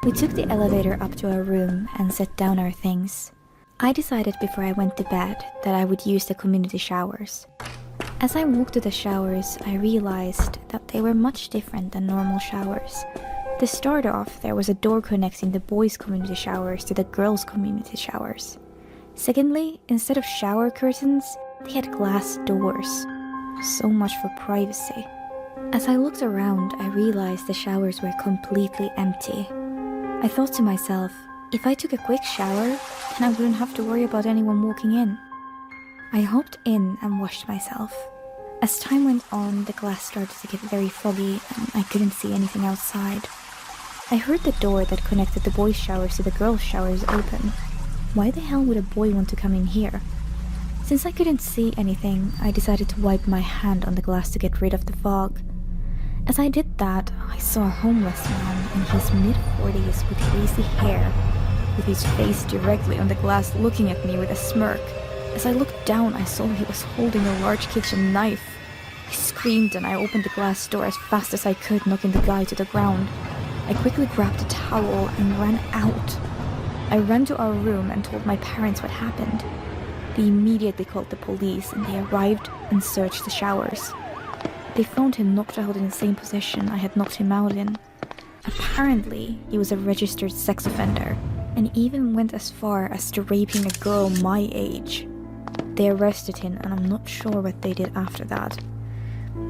We took the elevator up to our room and set down our things. I decided before I went to bed that I would use the community showers. As I walked to the showers, I realized that they were much different than normal showers. To start off, there was a door connecting the boys' community showers to the girls' community showers. Secondly, instead of shower curtains, they had glass doors. So much for privacy. As I looked around, I realized the showers were completely empty. I thought to myself, if I took a quick shower, then I wouldn't have to worry about anyone walking in. I hopped in and washed myself. As time went on, the glass started to get very foggy and I couldn't see anything outside. I heard the door that connected the boys' showers to the girls' showers open. Why the hell would a boy want to come in here? Since I couldn't see anything, I decided to wipe my hand on the glass to get rid of the fog. As I did that, I saw a homeless man in his mid-40s with greasy hair, with his face directly on the glass looking at me with a smirk. As I looked down, I saw he was holding a large kitchen knife. I screamed and I opened the glass door as fast as I could, knocking the guy to the ground. I quickly grabbed a towel and ran out. I ran to our room and told my parents what happened. They immediately called the police and they arrived and searched the showers. They found him knocked out in the same position I had knocked him out in. Apparently, he was a registered sex offender and even went as far as to raping a girl my age. They arrested him and I'm not sure what they did after that.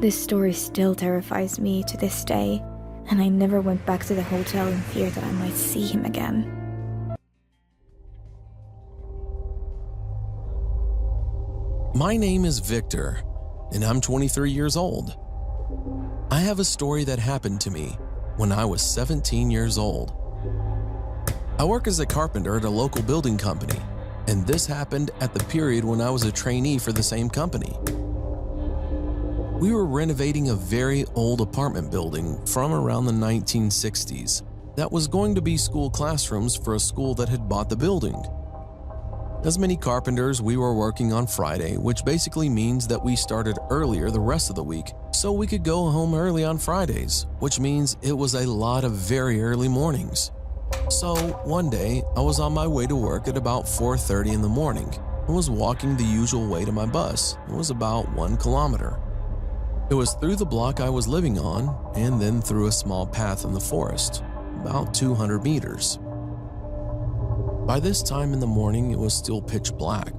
This story still terrifies me to this day, and I never went back to the hotel in fear that I might see him again. My name is Victor, and I'm 23 years old. I have a story that happened to me when I was 17 years old. I work as a carpenter at a local building company, and this happened at the period when I was a trainee for the same company. We were renovating a very old apartment building from around the 1960s that was going to be school classrooms for a school that had bought the building. As many carpenters, we were working on Friday, which basically means that we started earlier the rest of the week so we could go home early on Fridays, which means it was a lot of very early mornings. So one day, I was on my way to work at about 4:30 in the morning and was walking the usual way to my bus. It was about 1 kilometer. It was through the block I was living on and then through a small path in the forest, about 200 meters. By this time in the morning, it was still pitch black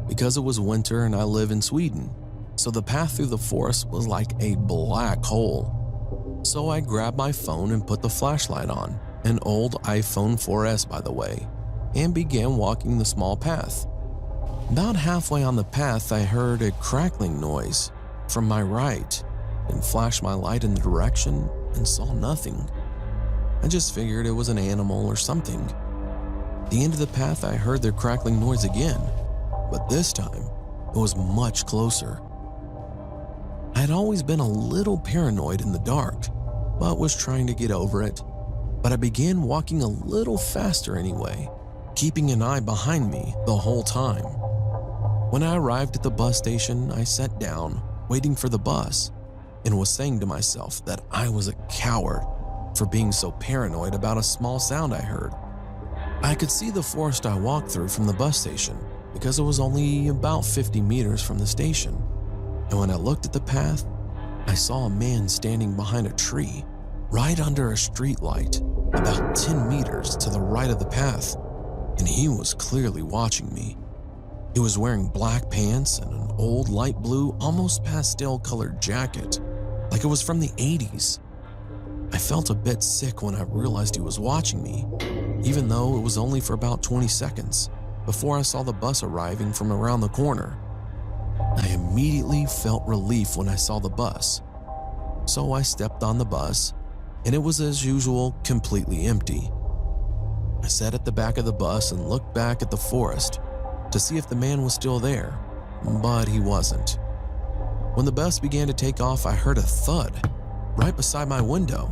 because it was winter and I live in Sweden, so the path through the forest was like a black hole. So I grabbed my phone and put the flashlight on, an old iPhone 4S by the way, and began walking the small path. About halfway on the path, I heard a crackling noise from my right and flashed my light in the direction and saw nothing. I just figured it was an animal or something. At the end of the path, I heard the crackling noise again, but this time it was much closer. I had always been a little paranoid in the dark, but was trying to get over it. But I began walking a little faster anyway, keeping an eye behind me the whole time. When I arrived at the bus station, I sat down, waiting for the bus, and was saying to myself that I was a coward for being so paranoid about a small sound I heard. I could see the forest I walked through from the bus station because it was only about 50 meters from the station. And when I looked at the path, I saw a man standing behind a tree right under a street light about 10 meters to the right of the path, and he was clearly watching me. He was wearing black pants and an old light blue, almost pastel-colored jacket, like it was from the 80s. I felt a bit sick when I realized he was watching me, even though it was only for about 20 seconds before I saw the bus arriving from around the corner. I immediately felt relief when I saw the bus, so I stepped on the bus, and it was as usual completely empty. I sat at the back of the bus and looked back at the forest to see if the man was still there, but he wasn't. When the bus began to take off, I heard a thud right beside my window.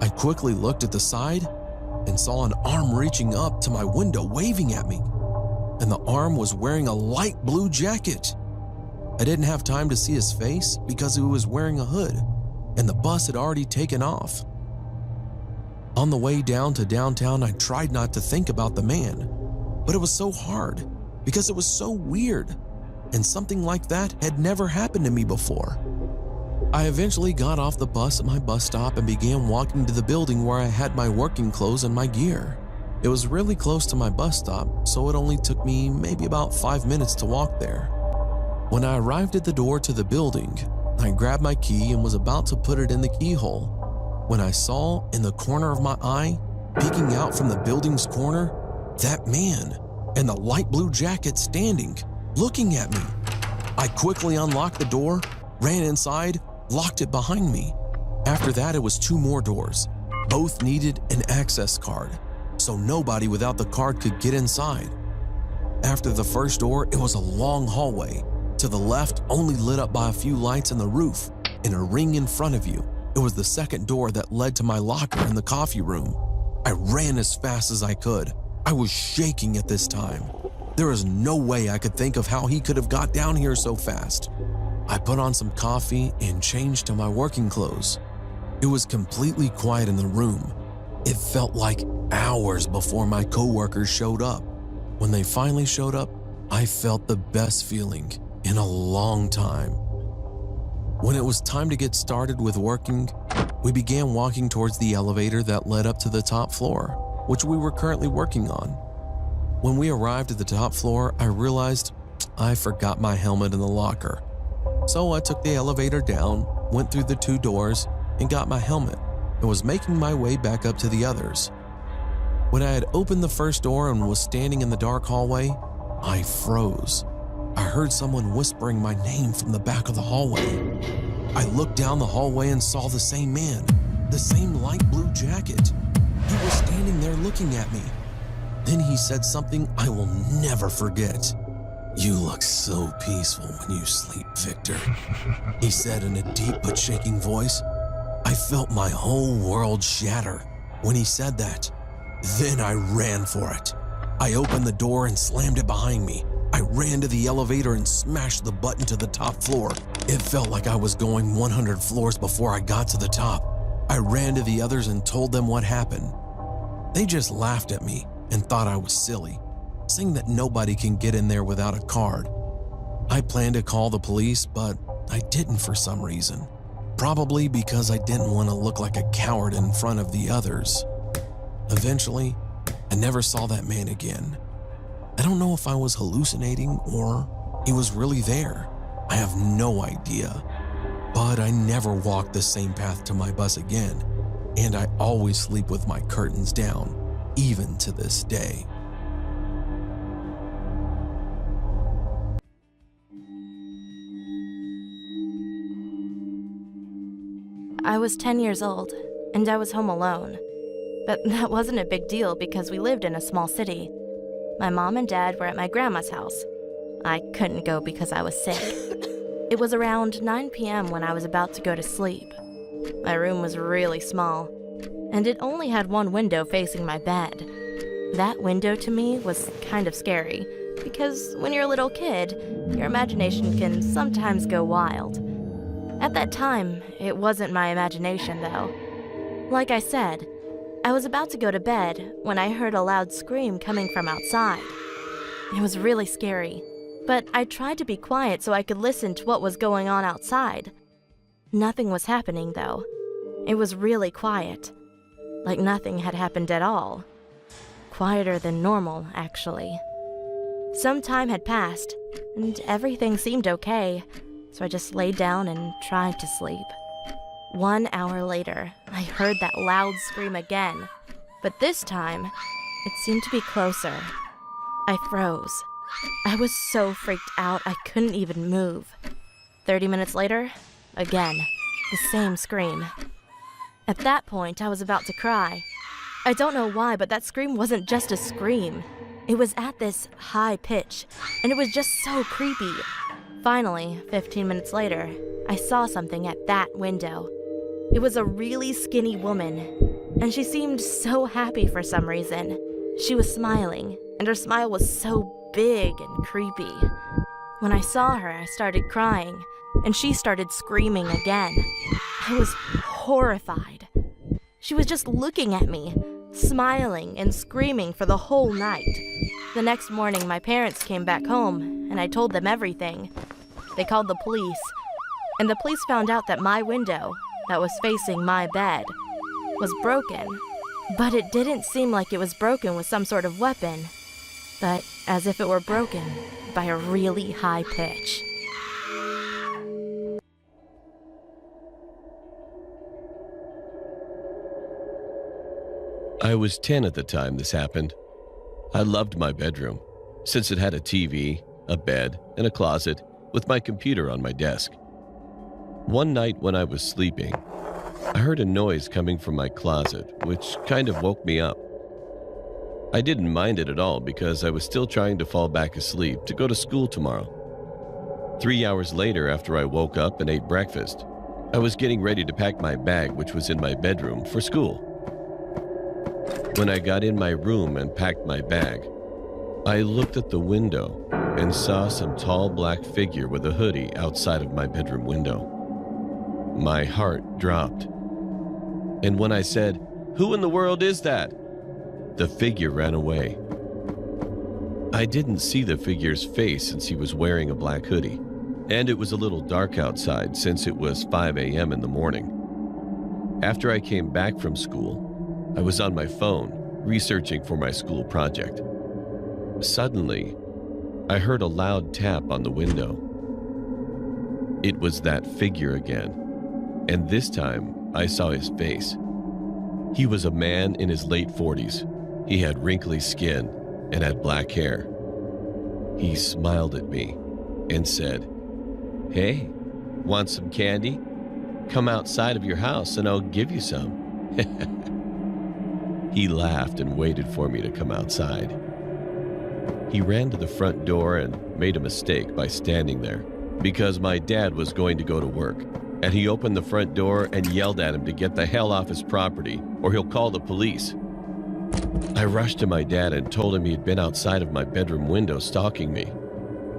I quickly looked at the side and saw an arm reaching up to my window waving at me, and the arm was wearing a light blue jacket. I didn't have time to see his face because he was wearing a hood, and the bus had already taken off. On the way down to downtown, I tried not to think about the man, but it was so hard because it was so weird, and something like that had never happened to me before. I eventually got off the bus at my bus stop and began walking to the building where I had my working clothes and my gear. It was really close to my bus stop, so it only took me maybe about 5 minutes to walk there. When I arrived at the door to the building, I grabbed my key and was about to put it in the keyhole when I saw in the corner of my eye, peeking out from the building's corner, that man in the light blue jacket standing, looking at me. I quickly unlocked the door, ran inside, locked it behind me. After that, it was 2 more doors. Both needed an access card, so nobody without the card could get inside. After the first door, it was a long hallway. To the left, only lit up by a few lights in the roof, and a ring in front of you. It was the second door that led to my locker in the coffee room. I ran as fast as I could. I was shaking at this time. There is no way I could think of how he could have got down here so fast. I put on some coffee and changed to my working clothes. It was completely quiet in the room. It felt like hours before my coworkers showed up. When they finally showed up, I felt the best feeling in a long time. When it was time to get started with working, we began walking towards the elevator that led up to the top floor, which we were currently working on. When we arrived at the top floor, I realized I forgot my helmet in the locker. So I took the elevator down, went through the 2 doors, and got my helmet, and was making my way back up to the others. When I had opened the first door and was standing in the dark hallway, I froze. I heard someone whispering my name from the back of the hallway. I looked down the hallway and saw the same man, the same light blue jacket. He was standing there looking at me. Then he said something I will never forget. "You look so peaceful when you sleep, Victor," he said in a deep but shaking voice. I felt my whole world shatter when he said that. Then I ran for it. I opened the door and slammed it behind me. I ran to the elevator and smashed the button to the top floor. It felt like I was going 100 floors before I got to the top. I ran to the others and told them what happened. They just laughed at me and thought I was silly, saying that nobody can get in there without a card. I planned to call the police, but I didn't for some reason. Probably because I didn't want to look like a coward in front of the others. Eventually, I never saw that man again. I don't know if I was hallucinating or he was really there. I have no idea. But I never walked the same path to my bus again, and I always sleep with my curtains down, even to this day. I was 10 years old, and I was home alone. But that wasn't a big deal because we lived in a small city. My mom and dad were at my grandma's house. I couldn't go because I was sick. It was around 9 p.m. when I was about to go to sleep. My room was really small, and it only had one window facing my bed. That window to me was kind of scary, because when you're a little kid, your imagination can sometimes go wild. At that time, it wasn't my imagination though. Like I said, I was about to go to bed when I heard a loud scream coming from outside. It was really scary, but I tried to be quiet so I could listen to what was going on outside. Nothing was happening though. It was really quiet, like nothing had happened at all. Quieter than normal, actually. Some time had passed, and everything seemed okay, so I just laid down and tried to sleep. 1 hour later, I heard that loud scream again, but this time, it seemed to be closer. I froze. I was so freaked out I couldn't even move. 30 minutes later, again, the same scream. At that point, I was about to cry. I don't know why, but that scream wasn't just a scream. It was at this high pitch, and it was just so creepy. Finally, 15 minutes later, I saw something at that window. It was a really skinny woman, and she seemed so happy for some reason. She was smiling, and her smile was so big and creepy. When I saw her, I started crying, and she started screaming again. I was horrified. She was just looking at me, smiling and screaming for the whole night. The next morning, my parents came back home, and I told them everything. They called the police, and the police found out that my window, that was facing my bed, was broken. But it didn't seem like it was broken with some sort of weapon, but as if it were broken by a really high pitch. I was 10 at the time this happened. I loved my bedroom, since it had a TV, a bed, and a closet with my computer on my desk. One night when I was sleeping, I heard a noise coming from my closet, which kind of woke me up. I didn't mind it at all because I was still trying to fall back asleep to go to school tomorrow. 3 hours later, after I woke up and ate breakfast, I was getting ready to pack my bag, which was in my bedroom, for school. When I got in my room and packed my bag, I looked at the window and saw some tall black figure with a hoodie outside of my bedroom window. My heart dropped. And when I said, "Who in the world is that?" the figure ran away. I didn't see the figure's face since he was wearing a black hoodie, and it was a little dark outside since it was 5 a.m. in the morning. After I came back from school, I was on my phone researching for my school project. Suddenly, I heard a loud tap on the window. It was that figure again, and this time I saw his face. He was a man in his late 40s. He had wrinkly skin and had black hair. He smiled at me, and said, "Hey, want some candy? Come outside of your house and I'll give you some." He laughed and waited for me to come outside. He ran to the front door and made a mistake by standing there because my dad was going to go to work, and he opened the front door and yelled at him to get the hell off his property or he'll call the police. I rushed to my dad and told him he'd been outside of my bedroom window stalking me.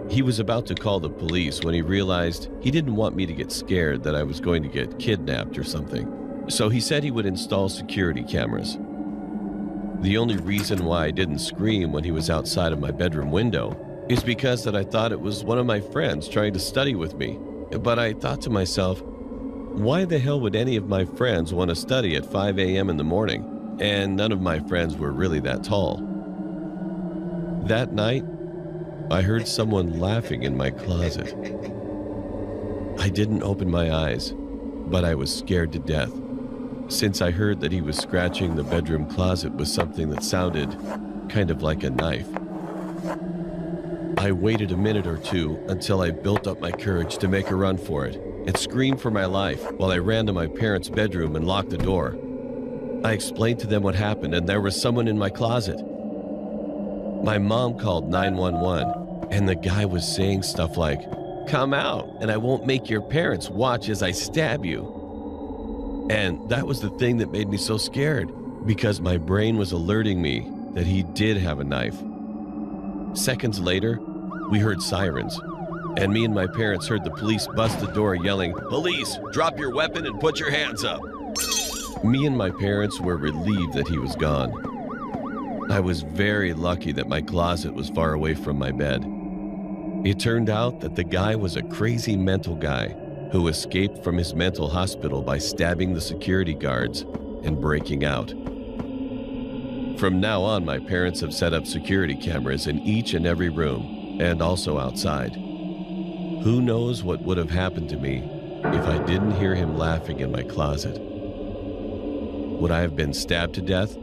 He was about to call the police when he realized he didn't want me to get scared that I was going to get kidnapped or something. So he said he would install security cameras. The only reason why I didn't scream when he was outside of my bedroom window is because that I thought it was one of my friends trying to study with me. But I thought to myself, why the hell would any of my friends want to study at 5 a.m. in the morning? And none of my friends were really that tall. That night, I heard someone laughing in my closet. I didn't open my eyes, but I was scared to death, since I heard that he was scratching the bedroom closet with something that sounded kind of like a knife. I waited a minute or two until I built up my courage to make a run for it and screamed for my life while I ran to my parents' bedroom and locked the door. I explained to them what happened, and there was someone in my closet. My mom called 911, and the guy was saying stuff like, "Come out, and I won't make your parents watch as I stab you." And that was the thing that made me so scared, because my brain was alerting me that he did have a knife. Seconds later, we heard sirens, and me and my parents heard the police bust the door yelling, "Police, drop your weapon and put your hands up." Me and my parents were relieved that he was gone. I was very lucky that my closet was far away from my bed. It turned out that the guy was a crazy mental guy who escaped from his mental hospital by stabbing the security guards and breaking out. From now on, my parents have set up security cameras in each and every room and also outside. Who knows what would have happened to me if I didn't hear him laughing in my closet? Would I have been stabbed to death?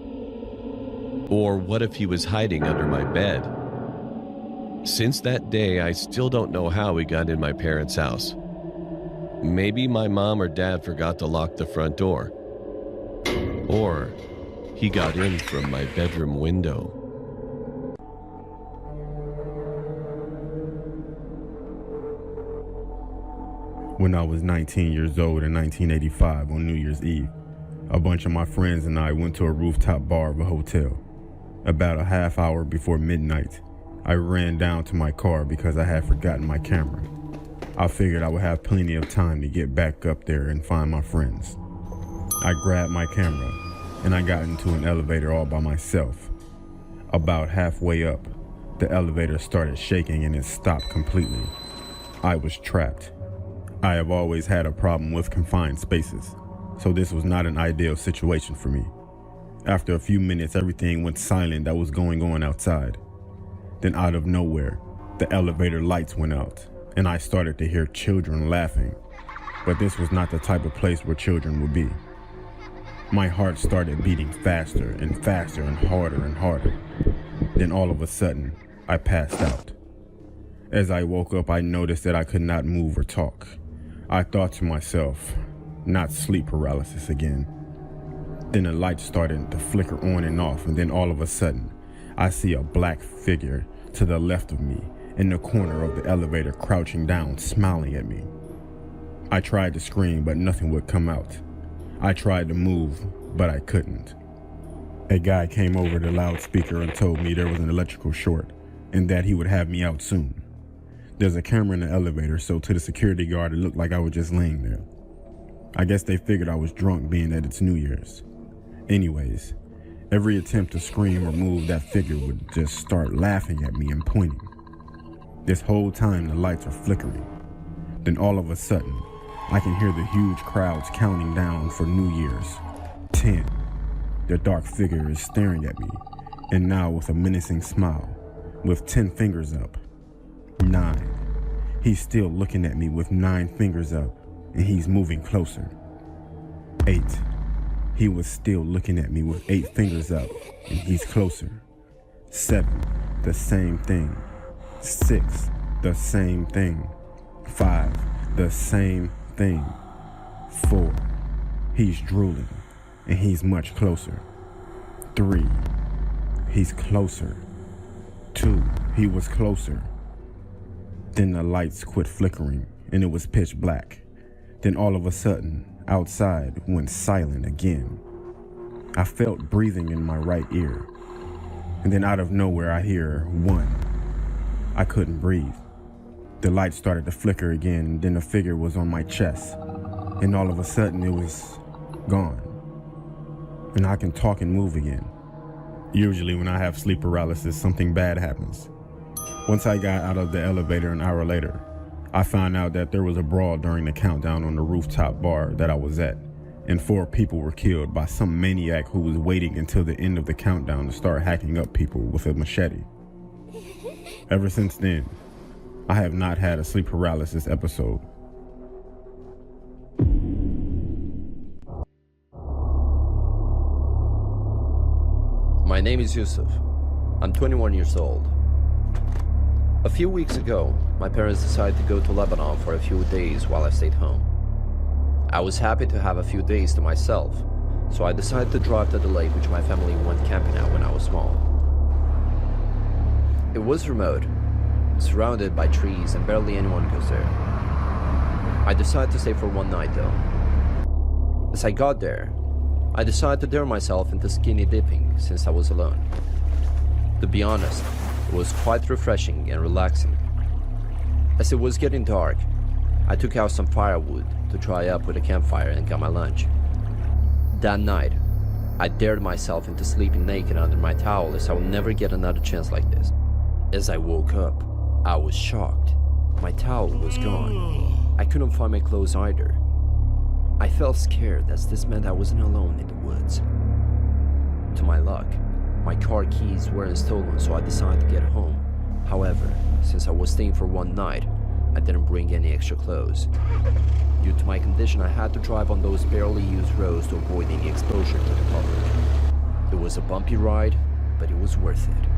Or what if he was hiding under my bed? Since that day, I still don't know how he got in my parents' house. Maybe my mom or dad forgot to lock the front door. Or he got in from my bedroom window. When I was 19 years old in 1985 on New Year's Eve, a bunch of my friends and I went to a rooftop bar of a hotel. About a half hour before midnight, I ran down to my car because I had forgotten my camera. I figured I would have plenty of time to get back up there and find my friends. I grabbed my camera and I got into an elevator all by myself. About halfway up, the elevator started shaking and it stopped completely. I was trapped. I have always had a problem with confined spaces, so this was not an ideal situation for me. After a few minutes, everything went silent that was going on outside. Then out of nowhere, the elevator lights went out, and I started to hear children laughing. But this was not the type of place where children would be. My heart started beating faster and faster and harder. Then all of a sudden, I passed out. As I woke up, I noticed that I could not move or talk. I thought to myself, not sleep paralysis again. Then the light started to flicker on and off, and then all of a sudden, I see a black figure to the left of me in the corner of the elevator, crouching down, smiling at me. I tried to scream, but nothing would come out. I tried to move, but I couldn't. A guy came over the loudspeaker and told me there was an electrical short and that he would have me out soon. There's a camera in the elevator, so to the security guard, it looked like I was just laying there. I guess they figured I was drunk, being that it's New Year's. Anyways, every attempt to scream or move, that figure would just start laughing at me and pointing. This whole time the lights are flickering. Then all of a sudden, I can hear the huge crowds counting down for New Year's. 10. The dark figure is staring at me, and now with a menacing smile, with 10 fingers up. 9. He's still looking at me with 9 fingers up, and he's moving closer. 8. He was still looking at me with 8 fingers up, and he's closer. 7. The same thing. 6. the same thing. 5, the same thing. 4, he's drooling, and he's much closer. 3, he's closer. 2, he was closer. Then the lights quit flickering, and it was pitch black. Then all of a sudden, outside went silent again. I felt breathing in my right ear. And then out of nowhere, I hear 1. I couldn't breathe. The light started to flicker again, and then the figure was on my chest. And all of a sudden, it was gone. And I can talk and move again. Usually when I have sleep paralysis, something bad happens. Once I got out of the elevator an hour later, I found out that there was a brawl during the countdown on the rooftop bar that I was at, and 4 people were killed by some maniac who was waiting until the end of the countdown to start hacking up people with a machete. Ever since then, I have not had a sleep paralysis episode. My name is Yusuf. I'm 21 years old. A few weeks ago, my parents decided to go to Lebanon for a few days while I stayed home. I was happy to have a few days to myself, so I decided to drive to the lake which my family went camping at when I was small. It was remote, surrounded by trees, and barely anyone goes there. I decided to stay for one night though. As I got there, I decided to dare myself into skinny dipping since I was alone. To be honest, it was quite refreshing and relaxing. As it was getting dark, I took out some firewood to dry up with a campfire and got my lunch. That night, I dared myself into sleeping naked under my towel as I would never get another chance like this. As I woke up, I was shocked. My towel was gone. I couldn't find my clothes either. I felt scared as this meant I wasn't alone in the woods. To my luck, my car keys weren't stolen, so I decided to get home. However, since I was staying for one night, I didn't bring any extra clothes. Due to my condition, I had to drive on those barely used roads to avoid any exposure to the public. It was a bumpy ride, but it was worth it.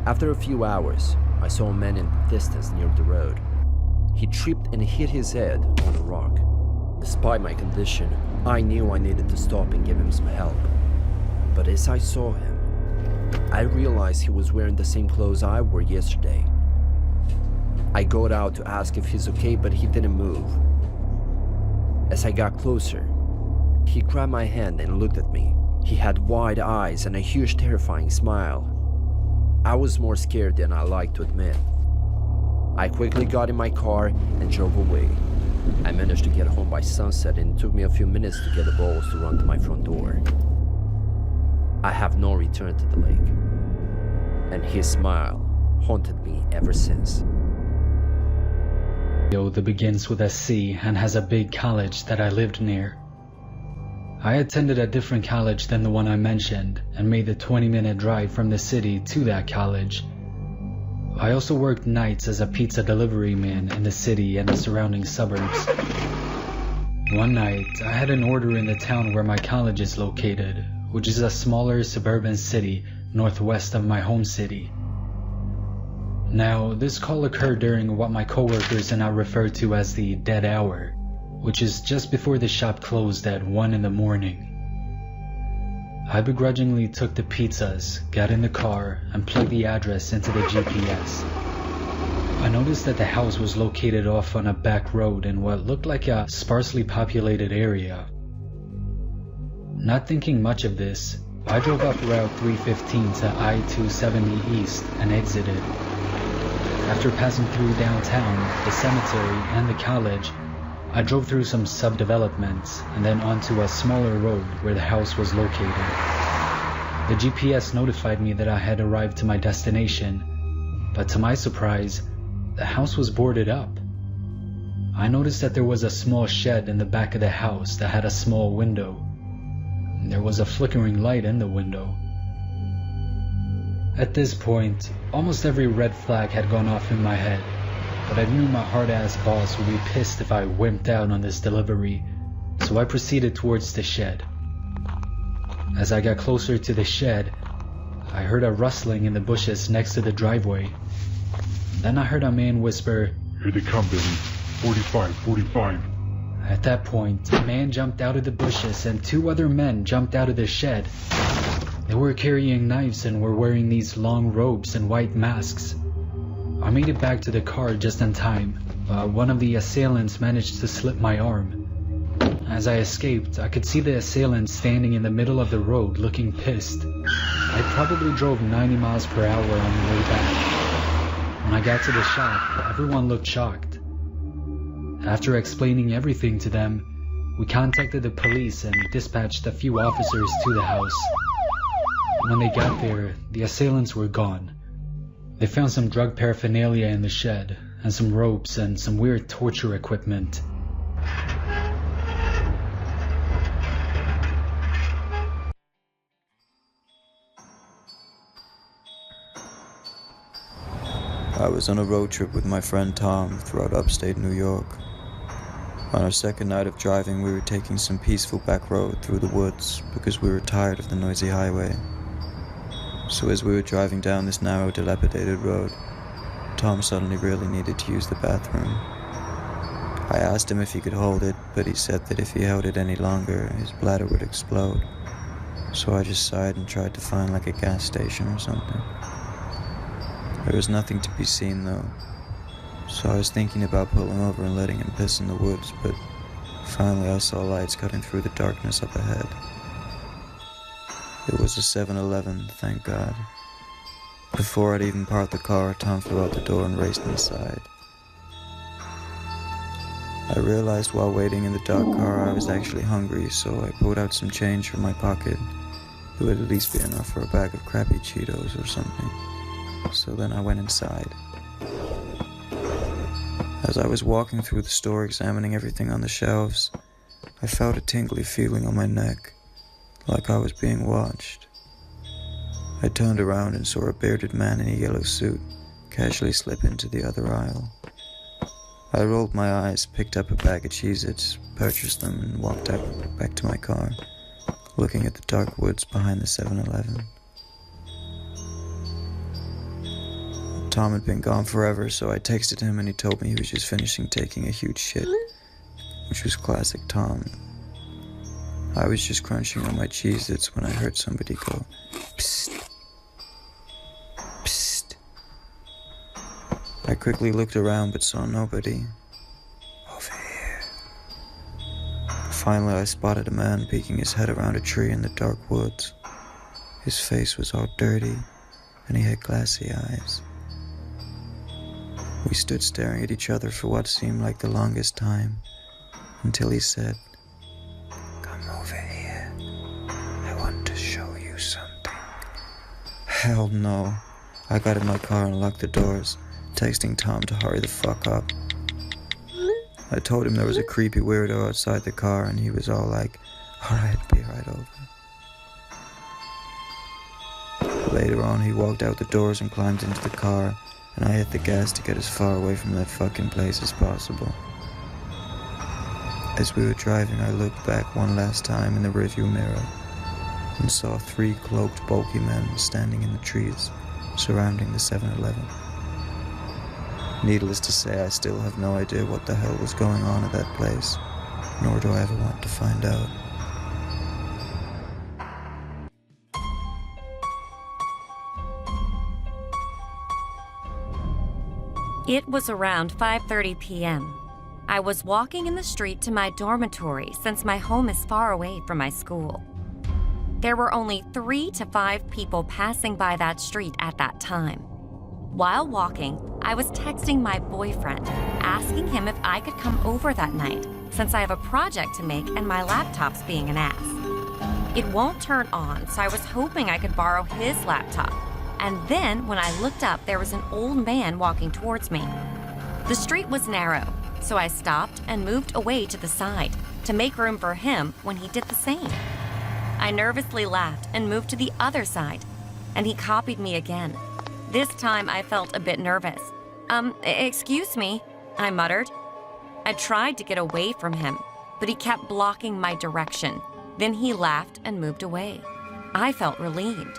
After a few hours, I saw a man in the distance near the road. He tripped and hit his head on a rock. Despite my condition, I knew I needed to stop and give him some help. But as I saw him, I realized he was wearing the same clothes I wore yesterday. I got out to ask if he's okay, but he didn't move. As I got closer, he grabbed my hand and looked at me. He had wide eyes and a huge, terrifying smile. I was more scared than I liked to admit. I quickly got in my car and drove away. I managed to get home by sunset, and it took me a few minutes to get the balls to run to my front door. I have not returned to the lake, and his smile haunted me ever since. That begins with a C and has a big college that I lived near. I attended a different college than the one I mentioned and made the 20-minute drive from the city to that college. I also worked nights as a pizza delivery man in the city and the surrounding suburbs. One night, I had an order in the town where my college is located, which is a smaller suburban city northwest of my home city. Now, this call occurred during what my coworkers and I refer to as the dead hour, which is just before the shop closed at 1 in the morning. I begrudgingly took the pizzas, got in the car, and plugged the address into the GPS. I noticed that the house was located off on a back road in what looked like a sparsely populated area. Not thinking much of this, I drove up Route 315 to I-270 East and exited. After passing through downtown, the cemetery, and the college, I drove through some subdevelopments and then onto a smaller road where the house was located. The GPS notified me that I had arrived to my destination, but to my surprise, the house was boarded up. I noticed that there was a small shed in the back of the house that had a small window. There was a flickering light in the window. At this point, almost every red flag had gone off in my head, but I knew my hard-ass boss would be pissed if I wimped out on this delivery, so I proceeded towards the shed. As I got closer to the shed, I heard a rustling in the bushes next to the driveway. Then I heard a man whisper, "Here they come, Billy. 45, 45. At that point, a man jumped out of the bushes and 2 other men jumped out of the shed. They were carrying knives and were wearing these long robes and white masks. I made it back to the car just in time, but one of the assailants managed to slip my arm. As I escaped, I could see the assailant standing in the middle of the road looking pissed. I probably drove 90 miles per hour on the way back. When I got to the shop, everyone looked shocked. After explaining everything to them, we contacted the police and dispatched a few officers to the house. When they got there, the assailants were gone. They found some drug paraphernalia in the shed, and some ropes and some weird torture equipment. I was on a road trip with my friend Tom throughout upstate New York. On our second night of driving, we were taking some peaceful back road through the woods because we were tired of the noisy highway. So as we were driving down this narrow, dilapidated road, Tom suddenly really needed to use the bathroom. I asked him if he could hold it, but he said that if he held it any longer, his bladder would explode. So I just sighed and tried to find like a gas station or something. There was nothing to be seen though, so I was thinking about pulling over and letting him piss in the woods, but finally I saw lights cutting through the darkness up ahead. It was a 7-Eleven, thank God. Before I'd even parked the car, Tom flew out the door and raced inside. I realized while waiting in the dark car I was actually hungry, so I pulled out some change from my pocket. It would at least be enough for a bag of crappy Cheetos or something. So then I went inside. As I was walking through the store examining everything on the shelves, I felt a tingly feeling on my neck, like I was being watched. I turned around and saw a bearded man in a yellow suit casually slip into the other aisle. I rolled my eyes, picked up a bag of Cheez-Its, purchased them, and walked out back to my car, looking at the dark woods behind the 7-Eleven. Tom had been gone forever, so I texted him and he told me he was just finishing taking a huge shit, which was classic Tom. I was just crunching on my Cheez-Its when I heard somebody go, "Psst, psst." I quickly looked around but saw nobody. Over here. Finally, I spotted a man peeking his head around a tree in the dark woods. His face was all dirty and he had glassy eyes. We stood staring at each other for what seemed like the longest time, until he said, "Come over here. I want to show you something." Hell no. I got in my car and locked the doors, texting Tom to hurry the fuck up. I told him there was a creepy weirdo outside the car, and he was all like, "Alright, be right over." Later on, he walked out the doors and climbed into the car, and I hit the gas to get as far away from that fucking place as possible. As we were driving, I looked back one last time in the rearview mirror and saw 3 cloaked, bulky men standing in the trees surrounding the 7-Eleven. Needless to say, I still have no idea what the hell was going on at that place, nor do I ever want to find out. It was around 5:30 p.m. I was walking in the street to my dormitory since my home is far away from my school. There were only 3 to 5 people passing by that street at that time. While walking, I was texting my boyfriend, asking him if I could come over that night since I have a project to make and my laptop's being an ass. It won't turn on, so I was hoping I could borrow his laptop. And then, when I looked up, there was an old man walking towards me. The street was narrow, so I stopped and moved away to the side to make room for him when he did the same. I nervously laughed and moved to the other side, and he copied me again. This time, I felt a bit nervous. Excuse me, I muttered. I tried to get away from him, but he kept blocking my direction. Then he laughed and moved away. I felt relieved.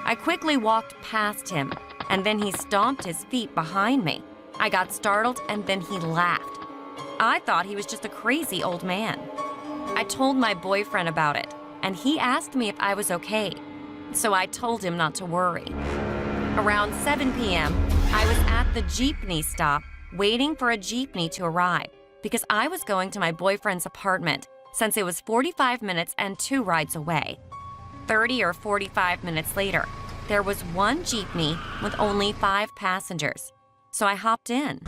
I quickly walked past him, and then he stomped his feet behind me. I got startled, and then he laughed. I thought he was just a crazy old man. I told my boyfriend about it, and he asked me if I was okay, so I told him not to worry. Around 7 p.m., I was at the jeepney stop waiting for a jeepney to arrive because I was going to my boyfriend's apartment since it was 45 minutes and 2 rides away. 30 or 45 minutes later, there was one jeepney with only 5 passengers, so I hopped in.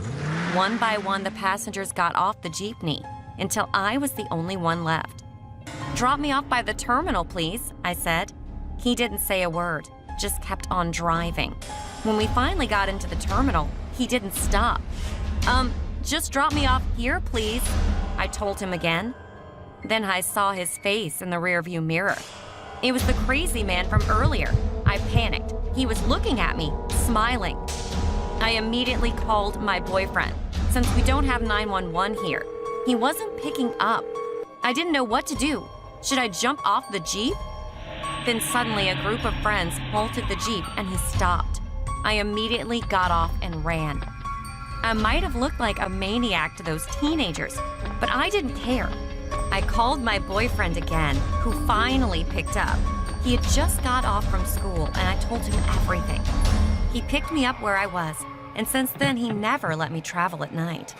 One by one, the passengers got off the jeepney until I was the only one left. "Drop me off by the terminal, please," I said. He didn't say a word, just kept on driving. When we finally got into the terminal, he didn't stop. Just drop me off here, please," I told him again. Then I saw his face in the rearview mirror. It was the crazy man from earlier. I panicked. He was looking at me, smiling. I immediately called my boyfriend, since we don't have 911 here. He wasn't picking up. I didn't know what to do. Should I jump off the Jeep? Then suddenly a group of friends halted the Jeep and he stopped. I immediately got off and ran. I might have looked like a maniac to those teenagers, but I didn't care. I called my boyfriend again, who finally picked up. He had just got off from school and I told him everything. He picked me up where I was, and since then he never let me travel at night.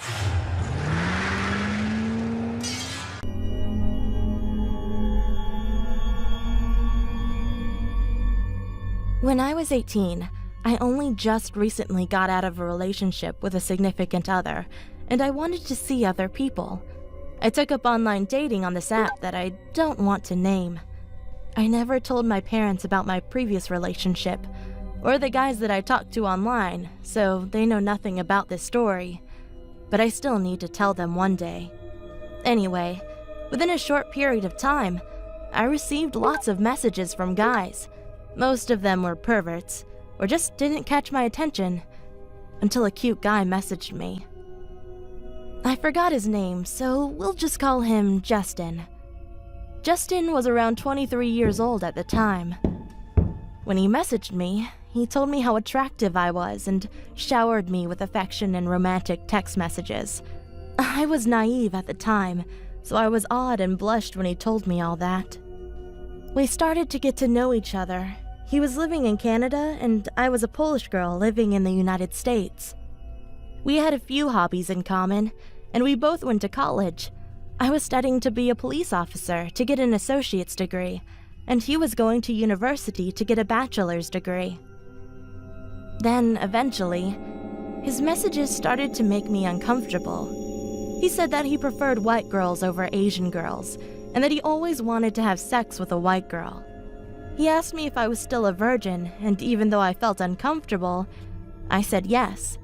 When I was 18, I only just recently got out of a relationship with a significant other, and I wanted to see other people. I took up online dating on this app that I don't want to name. I never told my parents about my previous relationship, or the guys that I talked to online, so they know nothing about this story. But I still need to tell them one day. Anyway, within a short period of time, I received lots of messages from guys. Most of them were perverts, or just didn't catch my attention, until a cute guy messaged me. I forgot his name, so we'll just call him Justin. Justin was around 23 years old at the time. When he messaged me, he told me how attractive I was and showered me with affection and romantic text messages. I was naive at the time, so I was awed and blushed when he told me all that. We started to get to know each other. He was living in Canada, and I was a Polish girl living in the United States. We had a few hobbies in common, and we both went to college. I was studying to be a police officer to get an associate's degree, and he was going to university to get a bachelor's degree. Then, eventually, his messages started to make me uncomfortable. He said that he preferred white girls over Asian girls, and that he always wanted to have sex with a white girl. He asked me if I was still a virgin, and even though I felt uncomfortable, I said yes.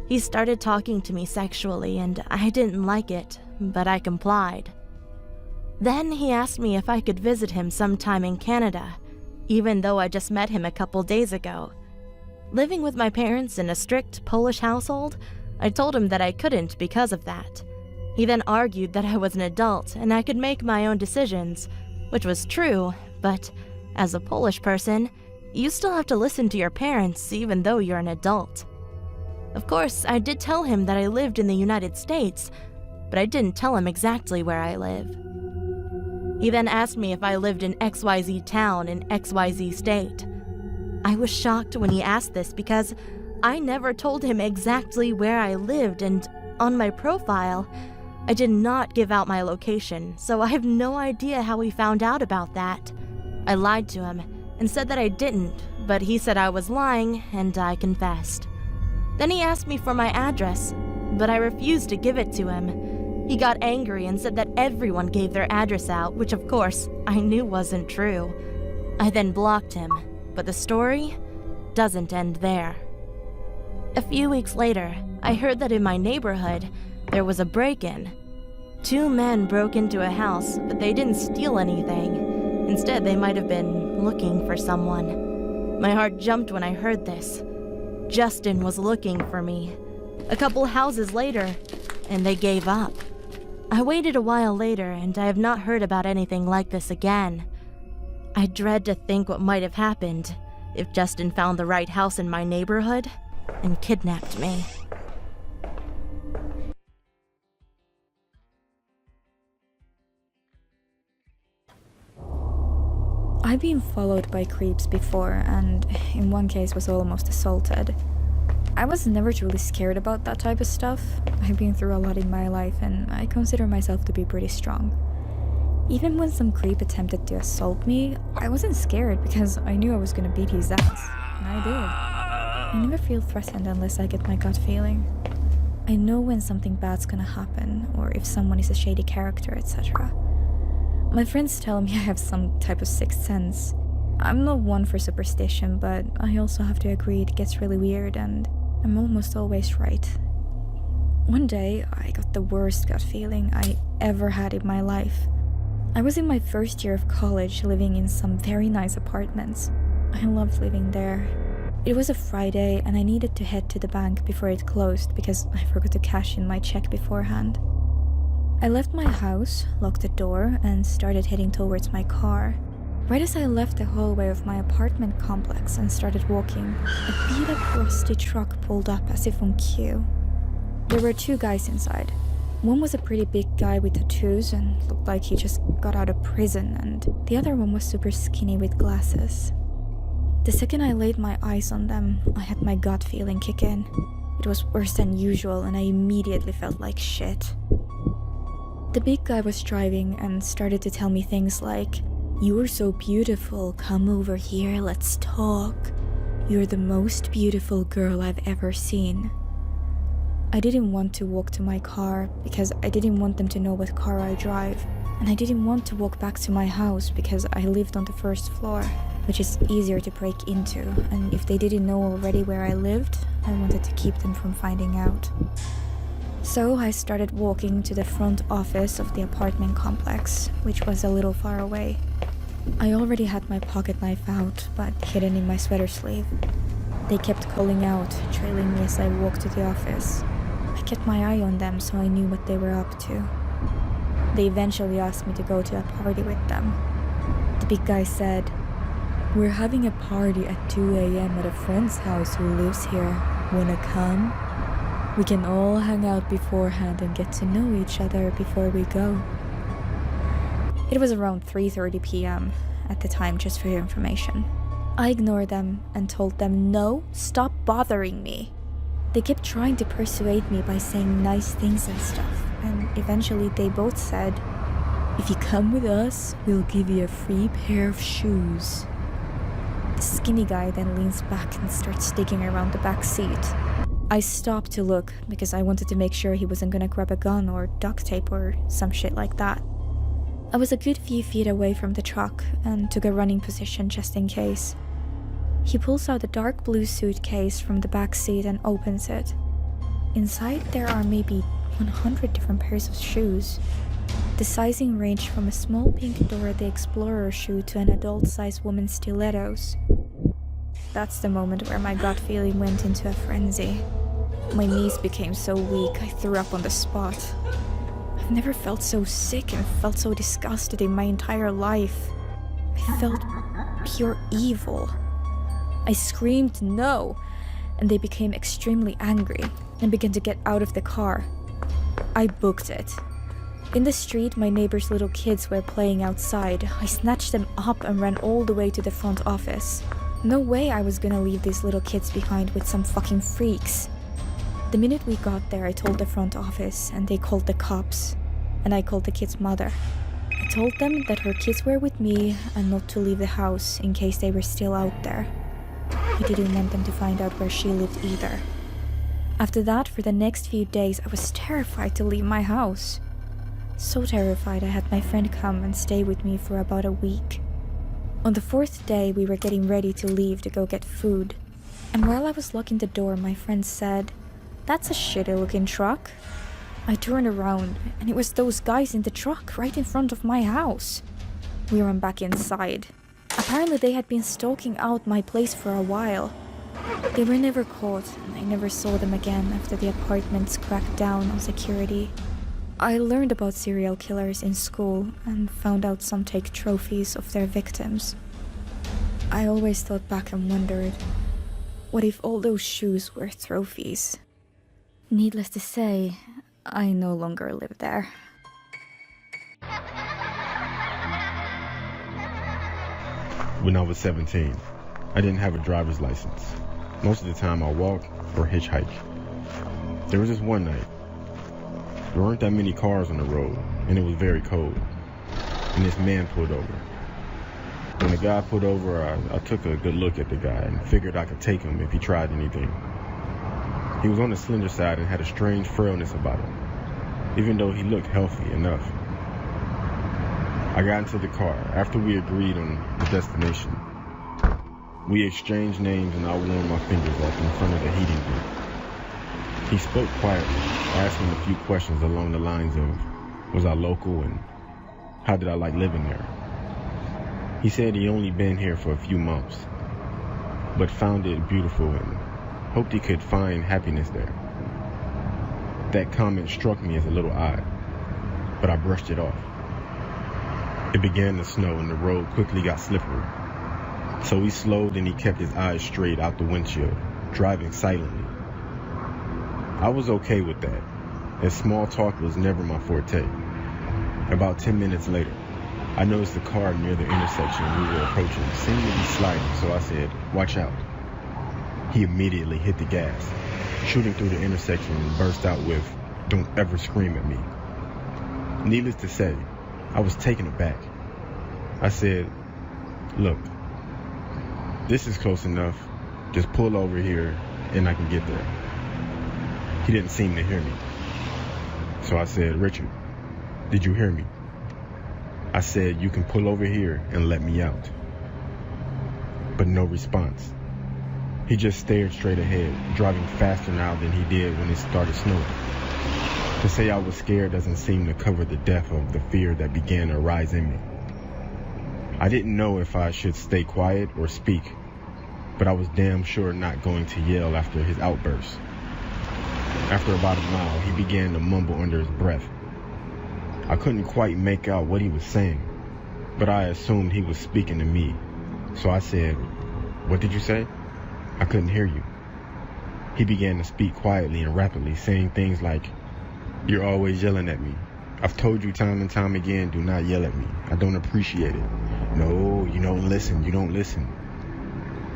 He started talking to me sexually, and I didn't like it, but I complied. Then he asked me if I could visit him sometime in Canada, even though I just met him a couple days ago. Living with my parents in a strict Polish household, I told him that I couldn't because of that. He then argued that I was an adult and I could make my own decisions, which was true, but as a Polish person, you still have to listen to your parents even though you're an adult. Of course, I did tell him that I lived in the United States, but I didn't tell him exactly where I live. He then asked me if I lived in XYZ town in XYZ state. I was shocked when he asked this because I never told him exactly where I lived, and on my profile, I did not give out my location, so I have no idea how he found out about that. I lied to him and said that I didn't, but he said I was lying, and I confessed. Then he asked me for my address, but I refused to give it to him. He got angry and said that everyone gave their address out, which of course I knew wasn't true. I then blocked him, but the story doesn't end there. A few weeks later, I heard that in my neighborhood, there was a break-in. 2 men broke into a house, but they didn't steal anything. Instead, they might have been looking for someone. My heart jumped when I heard this. Justin was looking for me. A couple houses later, and they gave up. I waited a while later, and I have not heard about anything like this again. I dread to think what might have happened. if Justin found the right house in my neighborhood and kidnapped me. I've been followed by creeps before, and in one case was almost assaulted. I was never truly scared about that type of stuff. I've been through a lot in my life, and I consider myself to be pretty strong. Even when some creep attempted to assault me, I wasn't scared because I knew I was gonna beat his ass, and I did. I never feel threatened unless I get my gut feeling. I know when something bad's gonna happen, or if someone is a shady character, etc. My friends tell me I have some type of sixth sense. I'm not one for superstition, but I also have to agree it gets really weird, and I'm almost always right. One day, I got the worst gut feeling I ever had in my life. I was in my first year of college, living in some very nice apartments. I loved living there. It was a Friday, and I needed to head to the bank before it closed because I forgot to cash in my check beforehand. I left my house, locked the door, and started heading towards my car. Right as I left the hallway of my apartment complex and started walking, a beat-up rusty truck pulled up as if on cue. There were two guys inside. One was a pretty big guy with tattoos and looked like he just got out of prison, and the other one was super skinny with glasses. The second I laid my eyes on them, I had my gut feeling kick in. It was worse than usual, and I immediately felt like shit. The big guy was driving and started to tell me things like, "You are so beautiful, come over here, let's talk. You're the most beautiful girl I've ever seen." I didn't want to walk to my car because I didn't want them to know what car I drive, and I didn't want to walk back to my house because I lived on the first floor, which is easier to break into, and if they didn't know already where I lived, I wanted to keep them from finding out. So I started walking to the front office of the apartment complex, which was a little far away. I already had my pocket knife out, but hidden in my sweater sleeve. They kept calling out, trailing me as I walked to the office. I kept my eye on them so I knew what they were up to. They eventually asked me to go to a party with them. The big guy said, "We're having a party at 2 a.m. at a friend's house who lives here. Wanna come? We can all hang out beforehand and get to know each other before we go." It was around 3:30 p.m. at the time, just for your information. I ignored them and told them, "No, stop bothering me." They kept trying to persuade me by saying nice things and stuff, and eventually they both said, "If you come with us, we'll give you a free pair of shoes." The skinny guy then leans back and starts digging around the back seat. I stopped to look because I wanted to make sure he wasn't gonna grab a gun or duct tape or some shit like that. I was a good few feet away from the truck and took a running position just in case. He pulls out a dark blue suitcase from the back seat and opens it. Inside there are maybe 100 different pairs of shoes. The sizing ranged from a small pink Dora the Explorer shoe to an adult-sized woman's stilettos. That's the moment where my gut feeling went into a frenzy. My knees became so weak I threw up on the spot. I've never felt so sick and felt so disgusted in my entire life. I felt pure evil. I screamed no, and they became extremely angry and began to get out of the car. I booked it. In the street, my neighbor's little kids were playing outside. I snatched them up and ran all the way to the front office. No way I was gonna leave these little kids behind with some fucking freaks. The minute we got there, I told the front office, and they called the cops. And I called the kid's mother. I told them that her kids were with me and not to leave the house in case they were still out there. I didn't want them to find out where she lived either. After that, for the next few days, I was terrified to leave my house. So terrified I had my friend come and stay with me for about a week. On the fourth day, we were getting ready to leave to go get food. And while I was locking the door, my friend said, "That's a shitty looking truck." I turned around, and it was those guys in the truck right in front of my house. We ran back inside. Apparently they had been stalking out my place for a while. They were never caught, and I never saw them again after the apartments cracked down on security. I learned about serial killers in school and found out some take trophies of their victims. I always thought back and wondered, what if all those shoes were trophies? Needless to say, I no longer live there. When I was 17, I didn't have a driver's license. Most of the time I walked or hitchhike. There was this one night. There weren't that many cars on the road, and it was very cold. And this man pulled over. When the guy pulled over, I took a good look at the guy and figured I could take him if he tried anything. He was on the slender side and had a strange frailness about him, even though he looked healthy enough. I got into the car. After we agreed on the destination, we exchanged names and I warmed my fingers off in front of the heating group. He spoke quietly, asking a few questions along the lines of, was I local and how did I like living there? He said he only been here for a few months, but found it beautiful and hoped he could find happiness there. That comment struck me as a little odd, but I brushed it off. It began to snow and the road quickly got slippery. So he slowed and he kept his eyes straight out the windshield, driving silently. I was okay with that, as small talk was never my forte. About 10 minutes later, I noticed the car near the intersection we were approaching seemed to be sliding, so I said, "Watch out." He immediately hit the gas, shooting through the intersection and burst out with, "Don't ever scream at me." Needless to say, I was taken aback. I said, "Look, this is close enough. Just pull over here and I can get there." He didn't seem to hear me. So I said, "Richard, did you hear me? I said you can pull over here and let me out." But no response. He just stared straight ahead, driving faster now than he did when it started snowing. To say I was scared doesn't seem to cover the depth of the fear that began to rise in me. I didn't know if I should stay quiet or speak, but I was damn sure not going to yell after his outburst. After about a mile, he began to mumble under his breath. I couldn't quite make out what he was saying, but I assumed he was speaking to me. So I said, "What did you say? I couldn't hear you." He began to speak quietly and rapidly, saying things like, "You're always yelling at me. I've told you time and time again, do not yell at me. I don't appreciate it. No, you don't listen, you don't listen."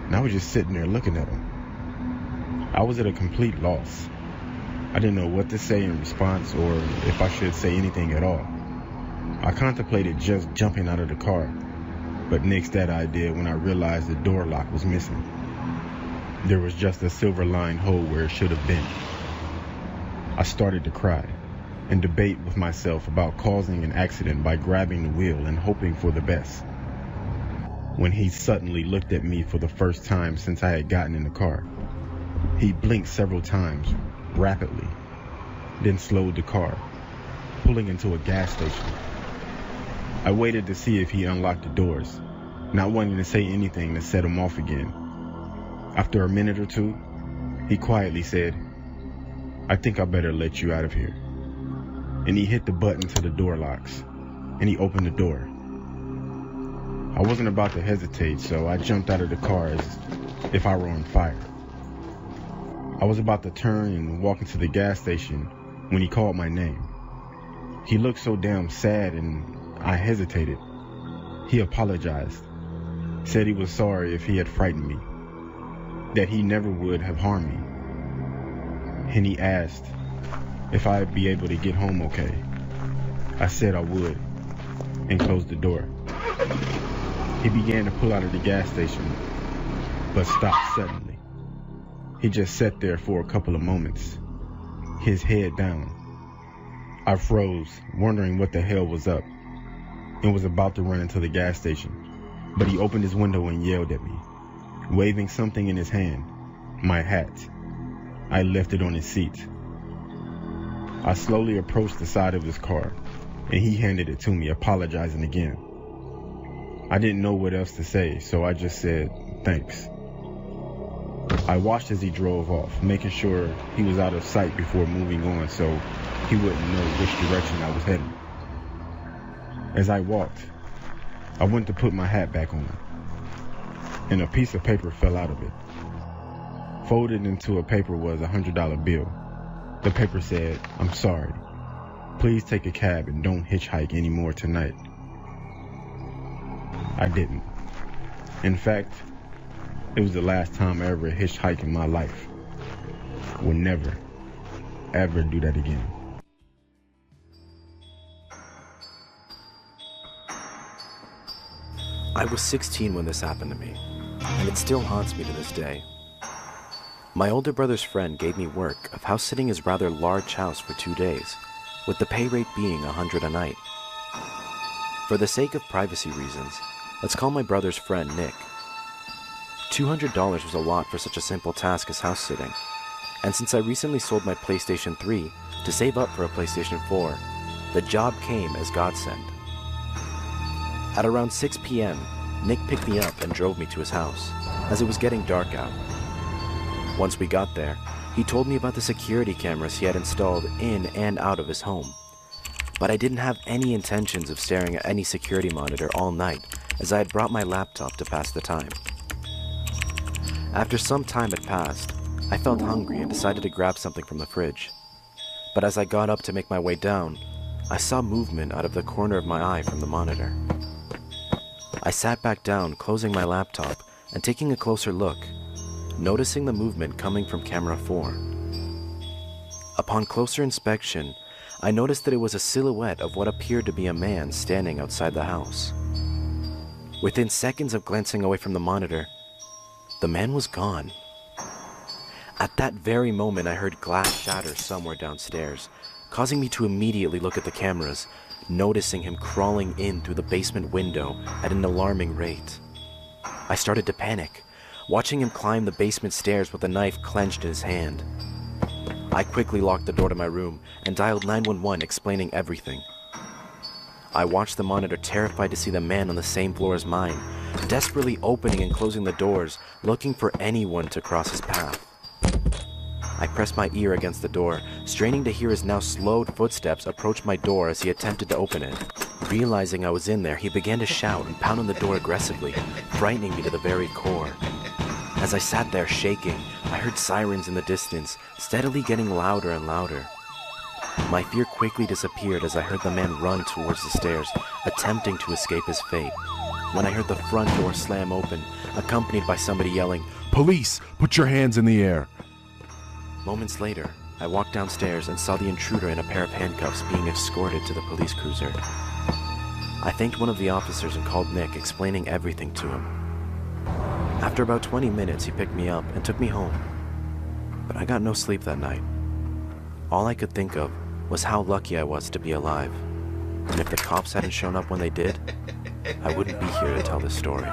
And I was just sitting there looking at him. I was at a complete loss. I didn't know what to say in response or if I should say anything at all. I contemplated just jumping out of the car, but nixed that idea when I realized the door lock was missing. There was just a silver-lined hole where it should have been. I started to cry and debate with myself about causing an accident by grabbing the wheel and hoping for the best, when he suddenly looked at me for the first time since I had gotten in the car. He blinked several times, rapidly, then slowed the car, pulling into a gas station. I waited to see if he unlocked the doors, not wanting to say anything to set him off again. After a minute or two, he quietly said, "I think I better let you out of here." And he hit the button to the door locks, and he opened the door. I wasn't about to hesitate, so I jumped out of the car as if I were on fire. I was about to turn and walk into the gas station when he called my name. He looked so damn sad and I hesitated. He apologized, said he was sorry if he had frightened me, that he never would have harmed me. And he asked if I'd be able to get home okay. I said I would and closed the door. He began to pull out of the gas station, but stopped suddenly. He just sat there for a couple of moments, his head down. I froze, wondering what the hell was up, and was about to run into the gas station, but he opened his window and yelled at me, waving something in his hand, my hat. I left it on his seat. I slowly approached the side of his car, and he handed it to me, apologizing again. I didn't know what else to say, so I just said, "Thanks." I watched as he drove off, making sure he was out of sight before moving on so he wouldn't know which direction I was heading. As I walked, I went to put my hat back on. and a piece of paper fell out of it. Folded into a paper was a $100 bill. The paper said, "I'm sorry. Please take a cab and don't hitchhike anymore tonight." I didn't. In fact, it was the last time I ever hitchhiked in my life. Will never, ever do that again. I was 16 when this happened to me, and it still haunts me to this day. My older brother's friend gave me work of house sitting his rather large house for 2 days, with the pay rate being $100 a night. For the sake of privacy reasons, let's call my brother's friend Nick. $200 was a lot for such a simple task as house sitting, and since I recently sold my PlayStation 3 to save up for a PlayStation 4, the job came as godsend. At around 6 p.m., Nick picked me up and drove me to his house, as it was getting dark out. Once we got there, he told me about the security cameras he had installed in and out of his home. But I didn't have any intentions of staring at any security monitor all night, as I had brought my laptop to pass the time. After some time had passed, I felt hungry and decided to grab something from the fridge. But as I got up to make my way down, I saw movement out of the corner of my eye from the monitor. I sat back down, closing my laptop and taking a closer look, noticing the movement coming from camera 4. Upon closer inspection, I noticed that it was a silhouette of what appeared to be a man standing outside the house. Within seconds of glancing away from the monitor, the man was gone. At that very moment, I heard glass shatter somewhere downstairs, causing me to immediately look at the cameras, noticing him crawling in through the basement window at an alarming rate. I started to panic, watching him climb the basement stairs with a knife clenched in his hand. I quickly locked the door to my room and dialed 911, explaining everything. I watched the monitor, terrified to see the man on the same floor as mine, desperately opening and closing the doors, looking for anyone to cross his path. I pressed my ear against the door, straining to hear his now slowed footsteps approach my door as he attempted to open it. Realizing I was in there, he began to shout and pound on the door aggressively, frightening me to the very core. As I sat there shaking, I heard sirens in the distance, steadily getting louder and louder. My fear quickly disappeared as I heard the man run towards the stairs, attempting to escape his fate, when I heard the front door slam open, accompanied by somebody yelling, "Police, put your hands in the air." Moments later, I walked downstairs and saw the intruder in a pair of handcuffs being escorted to the police cruiser. I thanked one of the officers and called Nick, explaining everything to him. After about 20 minutes, he picked me up and took me home. But I got no sleep that night. All I could think of was how lucky I was to be alive. And if the cops hadn't shown up when they did, I wouldn't be here to tell this story.